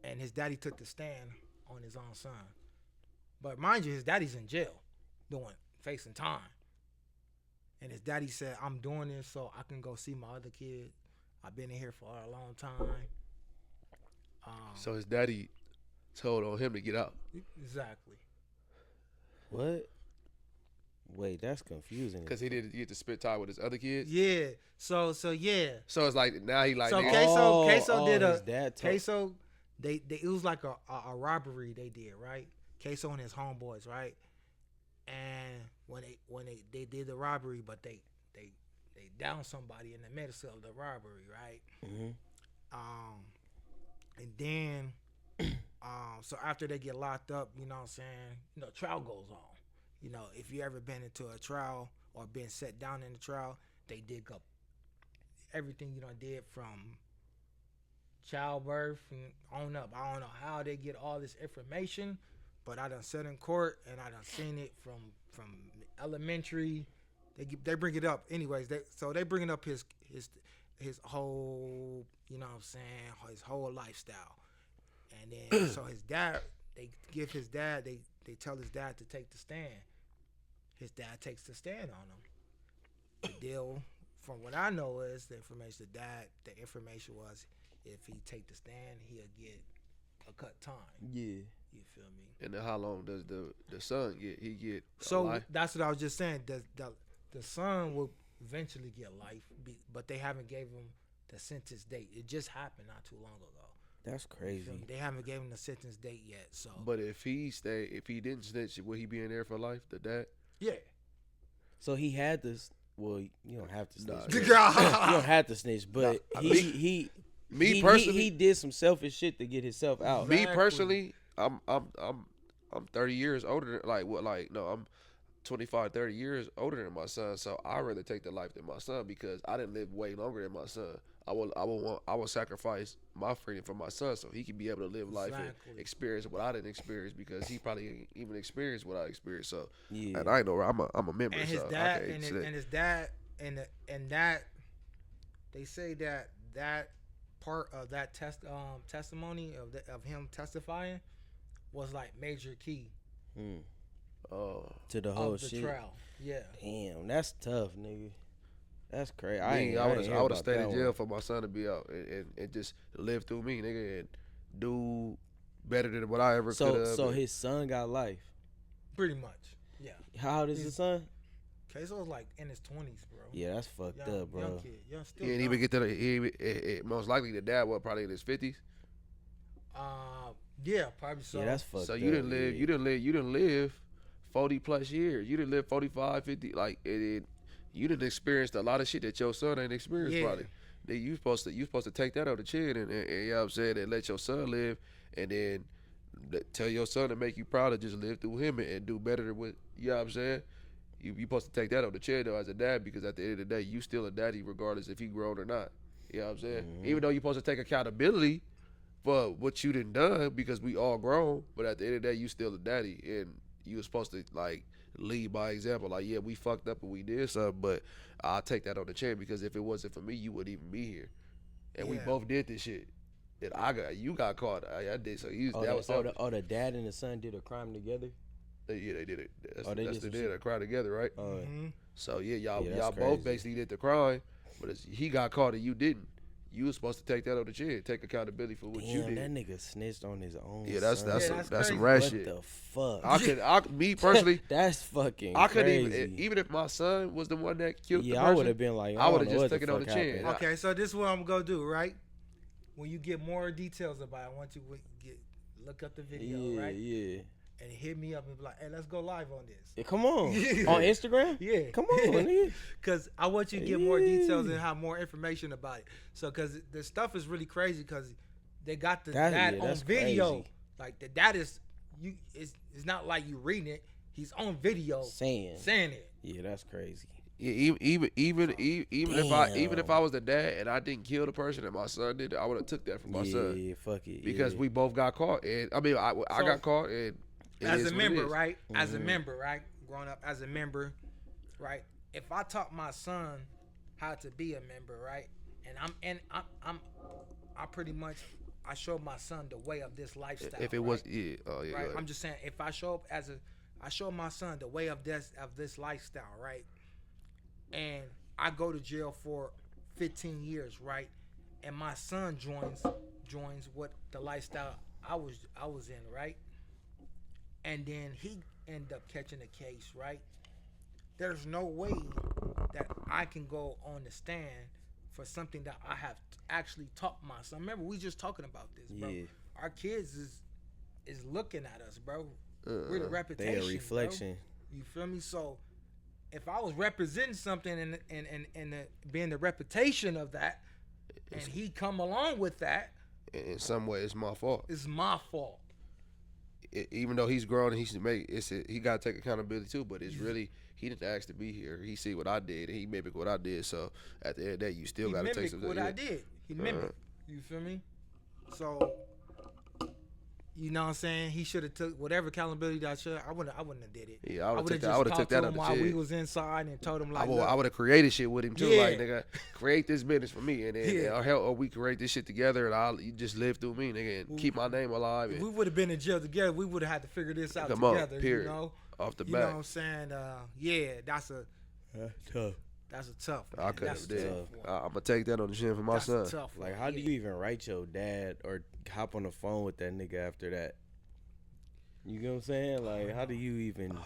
And his daddy took the stand on his own son. But mind you, his daddy's in jail, facing time. And his daddy said, "I'm doing this so I can go see my other kid. I've been in here for a long time." So his daddy told on him to get out. Exactly. What? Wait, that's confusing. Because he didn't get to spend time with his other kids? Yeah. So yeah. So it's like, now he like... So Queso did Queso, it was like a robbery they did, right? Queso and his homeboys, right? And when they did the robbery, but they downed somebody in the midst of the robbery, right? Mm-hmm. And then so after they get locked up, you know what I'm saying, trial goes on. If you ever been into a trial or been set down in the trial, they dig up everything you done did from childbirth and on up. I don't know how they get all this information, but I done sat in court and I done seen it from elementary. They bring it up anyways. They bringing up his whole, you know what I'm saying, his whole lifestyle. And then so his dad, they tell his dad to take the stand. His dad takes the stand on him. The deal, from what I know, is the information was, if he take the stand, he'll get a cut time. Yeah. You feel me? And then how long does the son get? He get so life? That's what I was just saying. The son will eventually get life, but they haven't gave him the sentence date. It just happened not too long ago. That's crazy. They haven't given him the sentence date yet. So, but if he didn't snitch, would he be in there for life? The dad? Yeah. So he had this. Well, you don't have to snitch. Nah, you don't have to snitch, but he personally, he did some selfish shit to get himself out. Me personally, I'm 30 years older than I'm 25, 30 years older than my son, so I'd rather take the life than my son, because I didn't live way longer than my son. I will sacrifice my freedom for my son so he can be able to live life and experience what I didn't experience, because he probably ain't even experienced what I experienced. So yeah. And I know I'm a member. And his so dad and his dad and that they say that part of that testimony of him testifying was like major key. To the whole of the shit. Trial. Yeah. Damn, that's tough, nigga. That's crazy. I would have stayed in jail for my son to be out and just live through me, nigga, and do better than what I ever could have. So his son got life. Pretty much. Yeah. How old is his son? Queso was like in his 20s, bro. Yeah, that's fucked up, bro. Young kid. Still He didn't even get to the. Most likely the dad was probably in his 50s. Yeah, probably so. Yeah, that's fucked up. So you didn't live. Yeah. You didn't live 40 plus years. You didn't live 45, 50. Like you didn't experience a lot of shit that your son ain't experienced. Yeah. Probably. Then you supposed to take that on the chin and you know what I'm saying, and let your son live, and then tell your son to make you proud to just live through him and do better than what, you know what I'm saying. You supposed to take that on the chin though as a dad, because at the end of the day you still a daddy regardless if he grown or not. You know what I'm saying. Even though you're supposed to take accountability for what you done, because we all grown, but at the end of the day you still a daddy, and you was supposed to like lead by example. Like, yeah, we fucked up and we did something, but I'll take that on the chin, because if it wasn't for me you wouldn't even be here, and we both did this shit. And you got caught. I did. So the dad and the son did a crime together. Yeah, they did it. They did a crime together, right? So yeah, y'all both basically did the crime, but he got caught and you didn't. You was supposed to take that on the chin, take accountability for what you did. That nigga snitched on his own. Yeah, that's some what rat shit. What the fuck? Me personally, that's fucking. I couldn't crazy. even if my son was the one that killed the person. I would have been like, I would have just taken it on the chin. Okay, so this is what I'm gonna do, right? When you get more details about it, I want you to look up the video, right? Yeah. And hit me up and be like, hey, let's go live on this. Yeah, come on. On Instagram? Yeah. Come on, nigga. Because I want you to get more details and have more information about it. So, because the stuff is really crazy, because they got the dad on video. Crazy. Like, the dad is, it's not like you reading it. He's on video saying it. Yeah, that's crazy. Yeah, even if I was the dad and I didn't kill the person and my son did it, I would have took that from my son. Yeah, fuck it. Because we both got caught, and I mean, I got caught, and as a member, right? As a member, right? Growing up as a member, right? If I taught my son how to be a member, right? And I pretty much I showed my son the way of this lifestyle. If it was, yeah, oh yeah, right. I'm just saying, if I show up I show my son the way of this lifestyle, right? And I go to jail for 15 years, right? And my son joins what the lifestyle I was in, right? And then he ended up catching a case, right? There's no way that I can go on the stand for something that I have actually taught my son. Remember, we just talking about this, bro. Yeah. Our kids is looking at us, bro. We're the reputation. They a reflection. Bro. You feel me? So if I was representing something and being the reputation of that, and he come along with that, in some way, it's my fault. It's my fault. Even though he's grown and he got to take accountability too, but it's really, he didn't ask to be here. He see what I did and he mimicked what I did. So at the end of the day, you still got to take some. What I did, he mimicked. You feel me? So, you know what I'm saying? He should have took whatever accountability that I should. I wouldn't have did it. Yeah, I would have took that on the while chin. we was inside and told him like, I would have created shit with him too. Yeah. Like, nigga, create this business for me, and then or we create this shit together, and you just live through me, nigga, and keep my name alive. If we would have been in jail together, we would have had to figure this out together. Period. You know, off the back. bat. You know what I'm saying? Yeah, that's tough. That's a tough. I could have did. I'm gonna take that on the chin for my son. Tough like, how do you even write your dad or hop on the phone with that nigga after that? You know what I'm saying? Like, how do you even?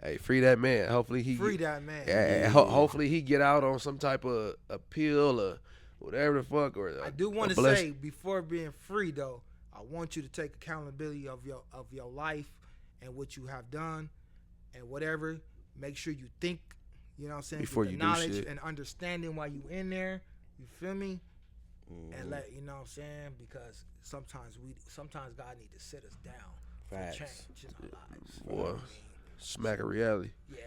Hey, free that man. Hopefully he free that man. Yeah. Hopefully he get out on some type of appeal or whatever the fuck. Or I do want to say, before being free though, I want you to take accountability of your life and what you have done and whatever. Make sure you think. You know what I'm saying? Before you do knowledge shit. And understanding why you in there. You feel me? And let you know what I'm saying, because sometimes God need to sit us down. Facts. Change in our lives. Boy, smack a reality. Yeah.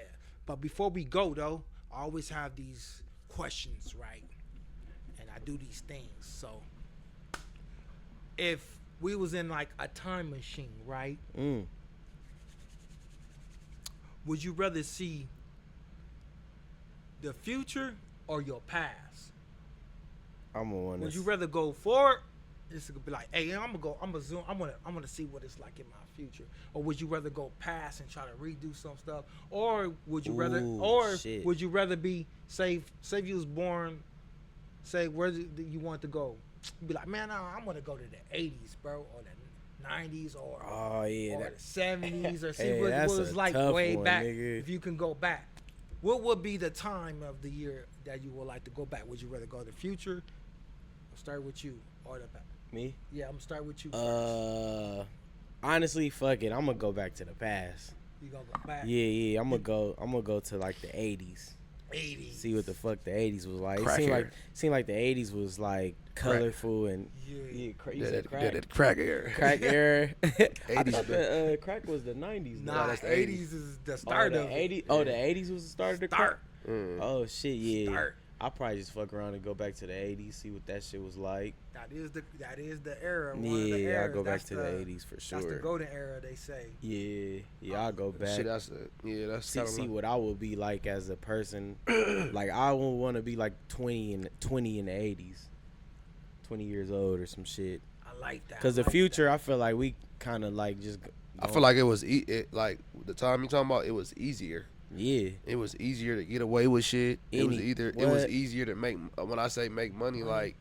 But before we go though, I always have these questions, right? And I do these things. So if we was in like a time machine, right? Would you rather see the future or your past? Would you rather go forward? This could be like, hey, I'm gonna zoom. I'm gonna see what it's like in my future. Or would you rather go past and try to redo some stuff? Or would you would you rather be say you was born, say where do you want to go? You'd be like, man, I'm gonna go to the 80s, bro, or the 90s, or the 70s, or see what it was like way back. Nigga. If you can go back. What would be the time of the year that you would like to go back? Would you rather go to the future? I'll start with you or the back. Me? Yeah, I'm gonna start with you. Honestly, fuck it. I'm gonna go back to the past. You gonna go back? Yeah. I'm gonna go to like the 80s. 80s. See what the fuck the 80s was like. Crack It seemed like the 80s was like colorful and Yeah. you said crack. That crack era. Crack era. I 80s thought the crack was the 90s. Nah, that's the 80s is the start the of 80s. it. Oh, the 80s was the start of the crack. Mm. Oh shit, yeah. Start. I'll probably just fuck around and go back to the 80s, see what that shit was like. That is the era. One of the Yeah, I'll eras. go back That's to the 80s for sure. That's the golden era, they say. Yeah, I'll go back. Shit, that's kind See of what I would be like as a person. Like I would want to be like 20 in the 80s, 20 years old or some shit. I like that. Cause the future, I feel like we kind of like just. I feel like it was like the time you talking about. It was easier. Yeah. It was easier to get away with shit. It was What? easier to make. When I say make money, like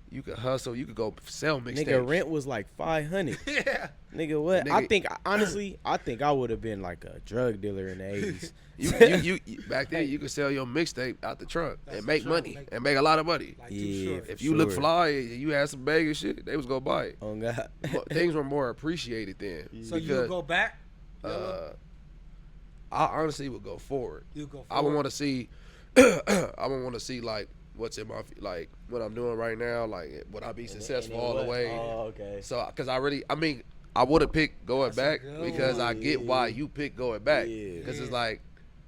you could hustle. You could go sell mixtapes. Nigga, rent was like $500. Yeah. Nigga, what? Nigga. I think honestly, I would have been like a drug dealer in the 80s. You back then you could sell your mixtape out the trunk That's and the make trunk, money make- and make a lot of money. Like too Yeah, short. If you look sure. fly and you had some bag and shit, they was gonna buy it. Oh God. Things were more appreciated then. So you because, would go back? I honestly would go forward. You go forward. I would want to see. I would want to see like what's in my like what I'm doing right now. Like would I be successful all the way? Oh, okay. So because I would have picked going back good because I get why you picked going back Yeah. because it's like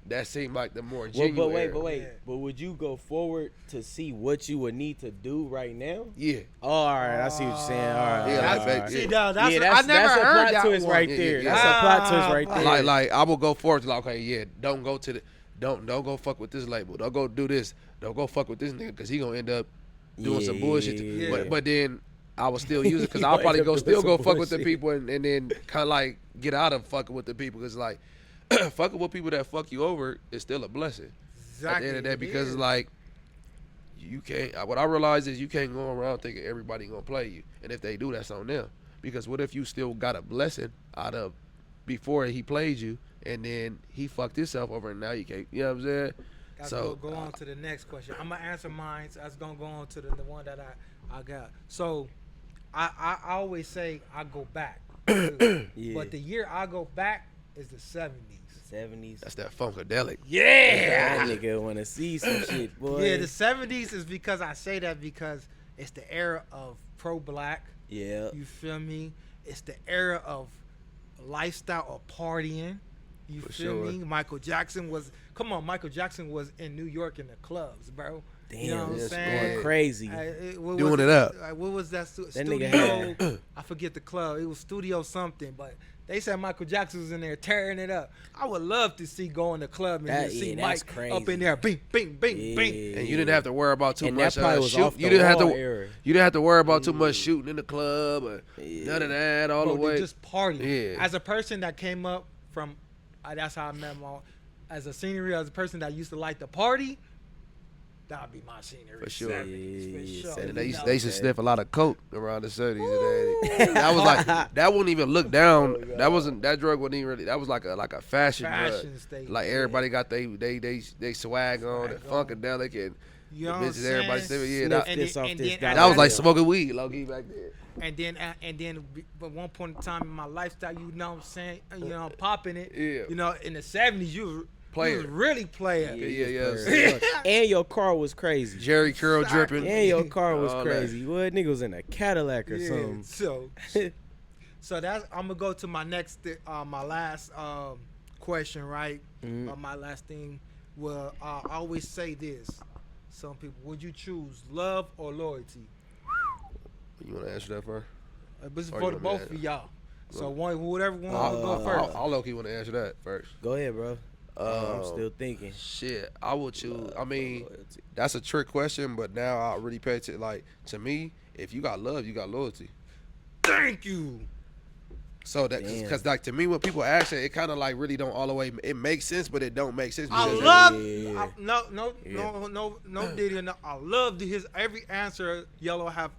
that seemed like the more Well, genuine. but wait. Yeah. But would you go forward to see what you would need to do right now? Yeah. Oh, all right. I see what you're saying. All right. Yeah, all like right, that- all right. See, yeah. now that's, Yeah, I never that's a heard plot that twist one. right Yeah, there. yeah, That's yeah. a plot twist right there. Like I will go forward to like okay yeah don't go to the don't go fuck with this label, don't go do this, don't go fuck with this nigga because he gonna end up doing some bullshit. Yeah. But then I will still use it because He I'll gonna probably end up doing go some fuck with the bullshit. people and then kind of like get out of fucking with the people because like fucking with people that fuck you over is still a blessing at the end of the day because it's like you can't. What I realize is you can't go around thinking everybody gonna play you, and if they do, that's on them. Because what if you still got a blessing out of before he played you, and then he fucked himself over, and now you can't. You know what I'm saying? Let's So go on to the next question. I'm gonna answer mine. So I was gonna go on to the one that I got. So I always say I go back, Yeah. but the year I go back is the 70s. 70s. that's that funkadelic. That nigga want to see some shit, boy. Yeah, the 70s is because I say that because it's the era of pro-black. Yeah. You feel me? It's the era of lifestyle of partying. You For feel sure. me? Michael Jackson was in New York in the clubs, bro. Damn, you know what I'm yes, saying? going crazy. Doing it up. What was that? Studio? nigga had- I forget the club. It was Studio something, but they said Michael Jackson was in there tearing it up. I would love to see go in the club and That- see yeah, that's Mike crazy. up in there, bing, bing, bing, bing. And you didn't have to worry about too And much that probably was shoot. off You the didn't have wall to. era. You didn't have to worry about too much shooting in the club or none of that all Bro, the they way. just party. Yeah. As a person that came up from, that's how I met my. As a senior, as a person that used to like to party, that would be my senior. For sure. 70s, for Yeah, sure. And You they used, know they used to that. sniff a lot of coke around the 70s. That was like that wouldn't even look down. That drug wasn't even really. That was like a fashion Fashion drug. statement, Like yeah. everybody got they swag on and funkadelic and You know the what I'm bitches everybody saying? sniffing. Yeah, Sniff that, this off this, that was like smoking weed, low key back then. And then, but one point in time in my lifestyle, you know what I'm saying? You know, I'm popping it. Yeah. You know, in the 70s, you was Player. really playing. Yeah. And your car was crazy. Jerry curl dripping. And your car was All that. crazy. What nigga was in a Cadillac or Yeah, something? so that's I'm gonna go to my next my last question, right? My last thing. Well, I always say this. Some people, would you choose love or loyalty? You want to answer that first? This is Or for you the want both me to of y'all. So whoever wants to go first. I'll low key want to answer that first. Go ahead, bro. I'm still thinking. Shit, I would choose. I mean, that's a trick question, but now I really pay attention. Like to me, if you got love, you got loyalty. Thank you. So that Damn. because like to me, when people ask it, it kind of like really don't all the way. It makes sense, but it don't make sense. I because- love Yeah. no Diddy. No, I love his every answer. Yellow have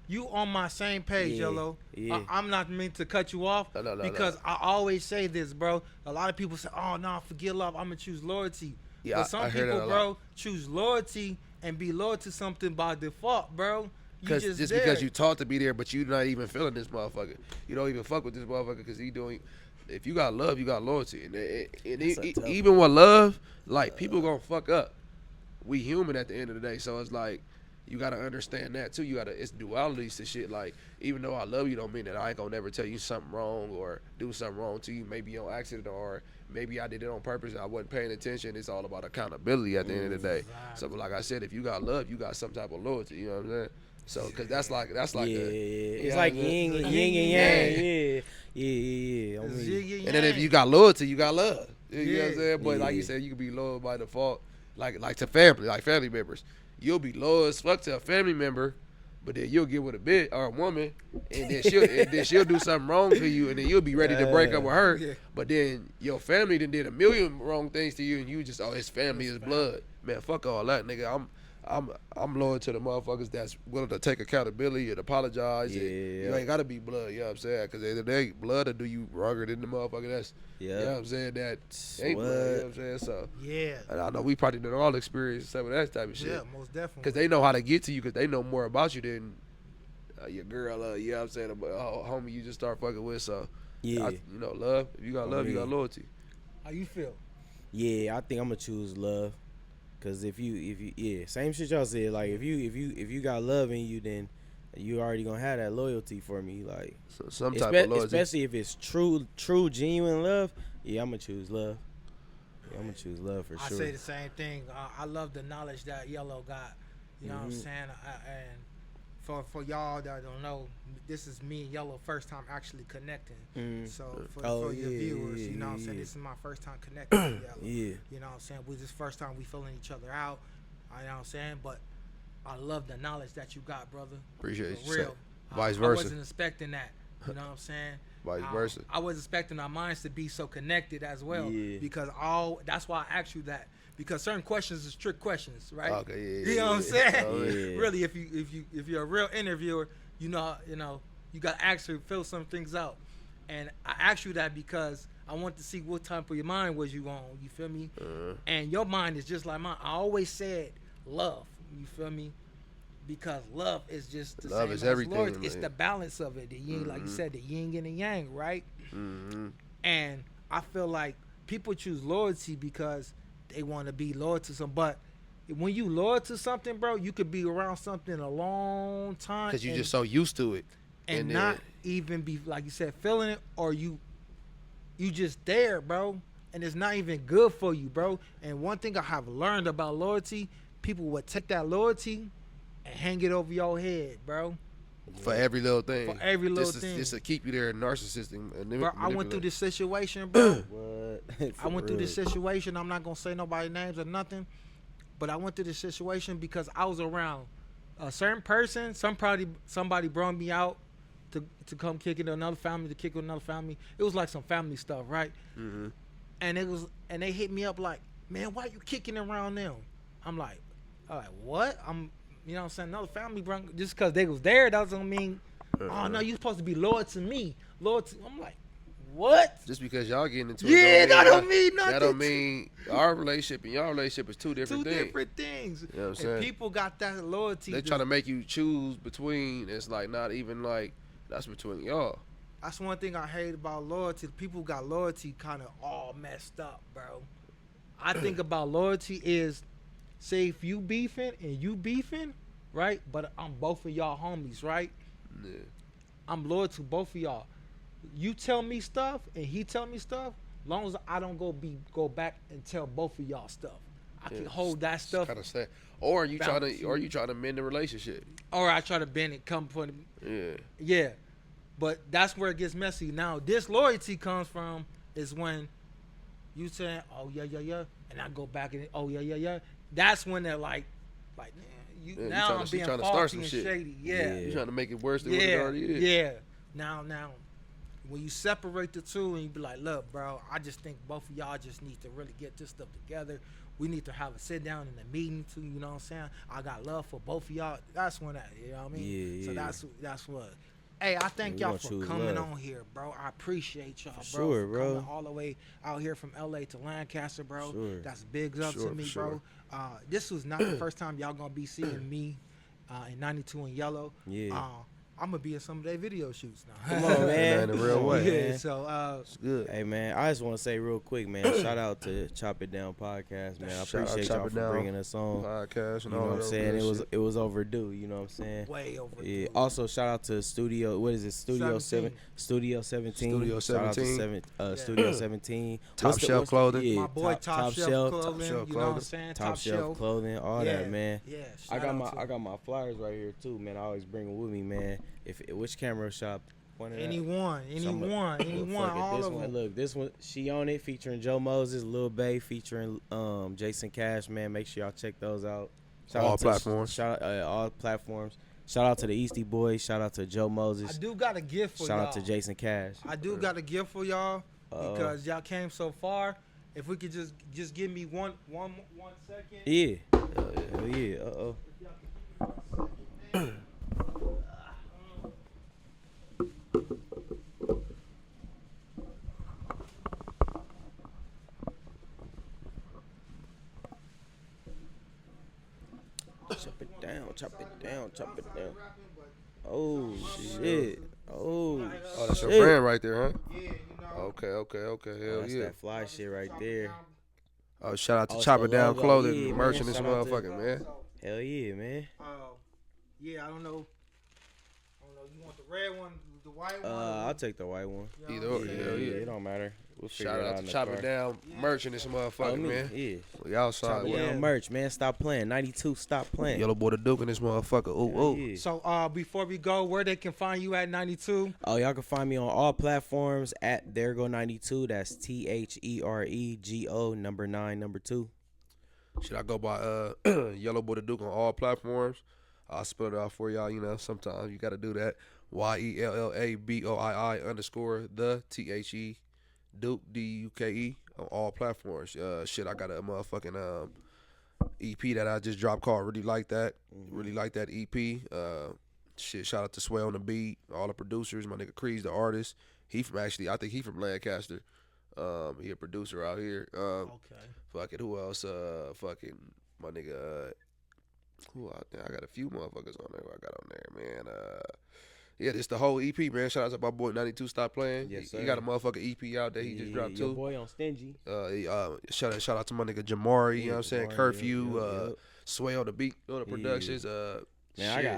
you on my same page, Yeah, Yellow. yeah. I'm not meant to cut you off No. because I always say this, bro. A lot of people say, "Oh no, forget love. I'm gonna choose loyalty." Yeah, but some I hear people, that a bro, lot. choose loyalty and be loyal to something by default, bro. Because just just there. because you taught to be there, but you not even feeling this motherfucker. You don't even fuck with this motherfucker because he doing. If you got love, you got loyalty, and even with love, like people gonna fuck up. We human at the end of the day, so it's like you gotta understand that too. You gotta it's dualities to shit. Like even though I love you, don't mean that I ain't gonna never tell you something wrong or do something wrong to you. Maybe on accident or maybe I did it on purpose. I wasn't paying attention. It's all about accountability at the end of the day. So like I said, if you got love, you got some type of loyalty. You know what I'm saying? So, cause that's like it's like yin and yang. Yeah. And then if you got loyalty, you got love. You know what I'm saying? But like you said, you can be loyal by default, like to family, like family members. You'll be loyal as fuck to a family member, but then you'll get with a bitch or a woman, and then she'll do something wrong to you, and then you'll be ready to break up with her. Yeah. But then your family done did a million wrong things to you, and you just his family is blood. Man, fuck all that, nigga. I'm loyal to the motherfuckers that's willing to take accountability and apologize. Yeah. You ain't gotta be blood, you know what I'm saying? Because at the end of the day, blood will do you wronger than the motherfucker that's, you know what I'm saying, that ain't blood, you know what I'm saying? So, and I know we probably done all experience some of that type of shit. Yeah, most definitely. Because they know how to get to you because they know more about you than your girl, you know what I'm saying, homie you just start fucking with. So, love. If you got love, you got loyalty. How you feel? Yeah, I think I'm gonna choose love. Cause if you same shit y'all said. Like if you got love in you, then you already gonna have that loyalty for me. Like so some type of loyalty, especially if it's true, genuine love. Yeah, I'm gonna choose love. Yeah, I'm gonna choose love for sure. I say the same thing. I love the knowledge that Yellow got. You know what I'm saying? And for y'all that don't know, this is me and Yellow first time actually connecting. So for your viewers, you know what I'm saying, this is my first time connecting with Yellow. You know what I'm saying? This first time we feeling each other out. You know what I'm saying? But I love the knowledge that you got, brother. Appreciate you. Real. Vice versa. I wasn't expecting that. You know what I'm saying? Vice versa. I was expecting our minds to be so connected as well. Because that's why I asked you that. Because certain questions is trick questions, right? Okay, you know what I'm saying? Really, if you're a real interviewer, you gotta actually fill some things out. And I asked you that because I want to see what type of your mind was you on. You feel me? And your mind is just like mine. I always said love. You feel me? Because love is just the love same is as everything. Lord. It's the balance of it. The yin, like you said, the yin and the yang, right? And I feel like people choose loyalty because they want to be loyal to something. But when you loyal to something, bro, you could be around something a long time because you're just so used to it, and not even be, like you said, feeling it, or you just there, bro, and it's not even good for you, bro. And one thing I have learned about loyalty, people would take that loyalty and hang it over your head, bro. For every little thing. For every little thing. Just to keep you there, narcissistic. Bro, I went through this situation, bro. What? I went through this situation. I'm not going to say nobody's names or nothing. But I went through this situation because I was around a certain person. Somebody brought me out to come kick it to another family, to kick with another family. It was like some family stuff, right? And they hit me up like, man, why you kicking around them? I'm like, what? You know what I'm saying? Another family, bro. Just because they was there, that doesn't mean, oh, no, you supposed to be loyal to me. I'm like, what? Just because y'all getting into it. That don't mean nothing. That don't mean our relationship and your relationship is two different things. Two different things. You know what I'm saying? People got that loyalty. They trying to make you choose between, it's like not even like, that's between y'all. That's one thing I hate about loyalty. People got loyalty kind of all messed up, bro. I think about loyalty is, say if you beefing, right? But I'm both of y'all homies, right? Yeah. I'm loyal to both of y'all. You tell me stuff and he tell me stuff, long as I don't go back and tell both of y'all stuff. I can hold that stuff. Kind of sad. Or you trying to mend the relationship. Or I try to bend it, come for yeah. But that's where it gets messy. Now this loyalty comes from is when you saying, oh yeah, and I go back and oh yeah. That's when they're like now I'm being faulty and shady. Yeah. You trying to make it worse than what it already is. Yeah. Now, when you separate the two and you be like, look, bro, I just think both of y'all just need to really get this stuff together. We need to have a sit down in a meeting too, you know what I'm saying? I got love for both of y'all. That's when you know what I mean? So that's what. Hey, I thank y'all for coming on here, bro. I appreciate y'all, bro. Sure, bro. Coming all the way out here from LA to Lancaster, bro. Sure. That's bigs up to me, bro. This was not the first time y'all gonna be seeing me in 92 and Yellow. Yeah. I'm gonna be in some of their video shoots now. Come on, man. In a real way. Yeah, so it's good. Hey, man, I just want to say real quick, man, shout out to Chop It Down Podcast, man. I appreciate y'all for bringing us on. Podcast and you know all what I'm saying? Shit. It was overdue, you know what I'm saying? Way overdue. Yeah. Also, shout out to Studio, what is it? Studio 17. Studio 17. Shout out to Studio 17. Top Shelf Clothing. Yeah, my boy Top Shelf Clothing. You know what I'm saying? Top Shelf Clothing, all that, man. Yeah. I got my flyers right here too, man. I always bring them with me, man. Which camera shop? Anyone, all of them. Look, this one, she on it, featuring Joe Moses, Lil Bae, featuring Jason Cash, man. Make sure y'all check those out. All platforms. All platforms. Shout out to the Eastie Boys. Shout out to Joe Moses. I do got a gift for y'all. Shout out to Jason Cash. I do got a gift for y'all because y'all came so far. If we could just give me one second. Yeah. Hell yeah. Chop it down. Oh shit. Oh, that's your brand right there, huh? Yeah, you know. Okay. Hell that's yeah. that fly shit right there. Oh, shout out to Chop It Down Clothing, yeah, merchant man. this motherfucker, man. Hell yeah, man. Yeah, I don't know. You want the red one, the white one? I'll take the white one. Either or, yeah, it don't matter. We'll shout out to Chop It Down, merchant this motherfucker, man. Yeah. We outside. Chop It Down merch, man. Stop playing. 92, stop playing. Yellaboii Duke in this motherfucker. Ooh. Yeah. So before we go, where they can find you at 92? Oh, y'all can find me on all platforms at ThereGo92. That's THEREGO number 9 number 2. Should I go by Yellaboii Duke on all platforms? I'll spell it out for y'all. You know, sometimes you got to do that. YELLABOII _ the THE Duke DUKE on all platforms. I got a motherfucking EP that I just dropped called Really Like That. Really like that EP. Shout out to Sway on the beat, all the producers, my nigga Crease, the artist. I think he from Lancaster. He a producer out here. Fucking who else? Fucking my nigga. I got a few motherfuckers on there. I got on there, man. Yeah, this the whole EP, man. Shout out to my boy 92 Stop Playing. Yes, he got a motherfucking EP out there. He just dropped too. Your boy on Stingy. Shout out to my nigga Jamari. You know what I'm saying? Curfew. Sway on the beat, on the productions. Man,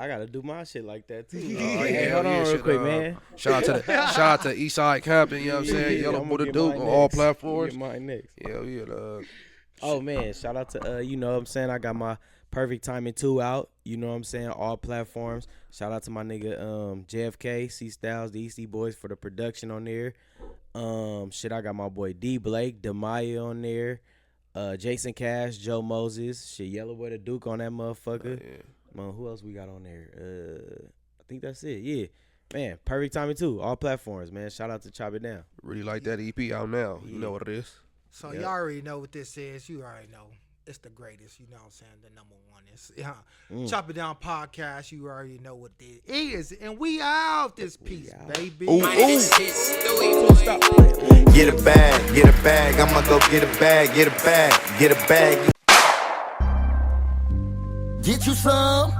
I gotta do my shit like that too. Hey, hold on real quick, man. Shout out to Eastside Compton. You know what I'm saying? Yellaboii Duke on all platforms. Get mine next. Yeah. Oh man, shout out to you know what I'm saying? I got my Perfect Timing 2 out, you know what I'm saying, all platforms. Shout out to my nigga JFK, C Styles, the Eastie Boys for the production on there. I got my boy D Blake, Demaya on there. Jason Cash, Joe Moses, Yellaboii Duke on that motherfucker. Man, who else we got on there? I think that's it. Yeah. Man, Perfect Timing 2, all platforms, man. Shout out to Chop It Down. Really like that EP out now. You know what it is. So y'all already know what this is. You already know. It's the greatest, you know what I'm saying? The number one is Chop It Down Podcast. You already know what this is. And we out this piece, baby. Get a bag. I'ma go get a bag. Get a bag. Get you some.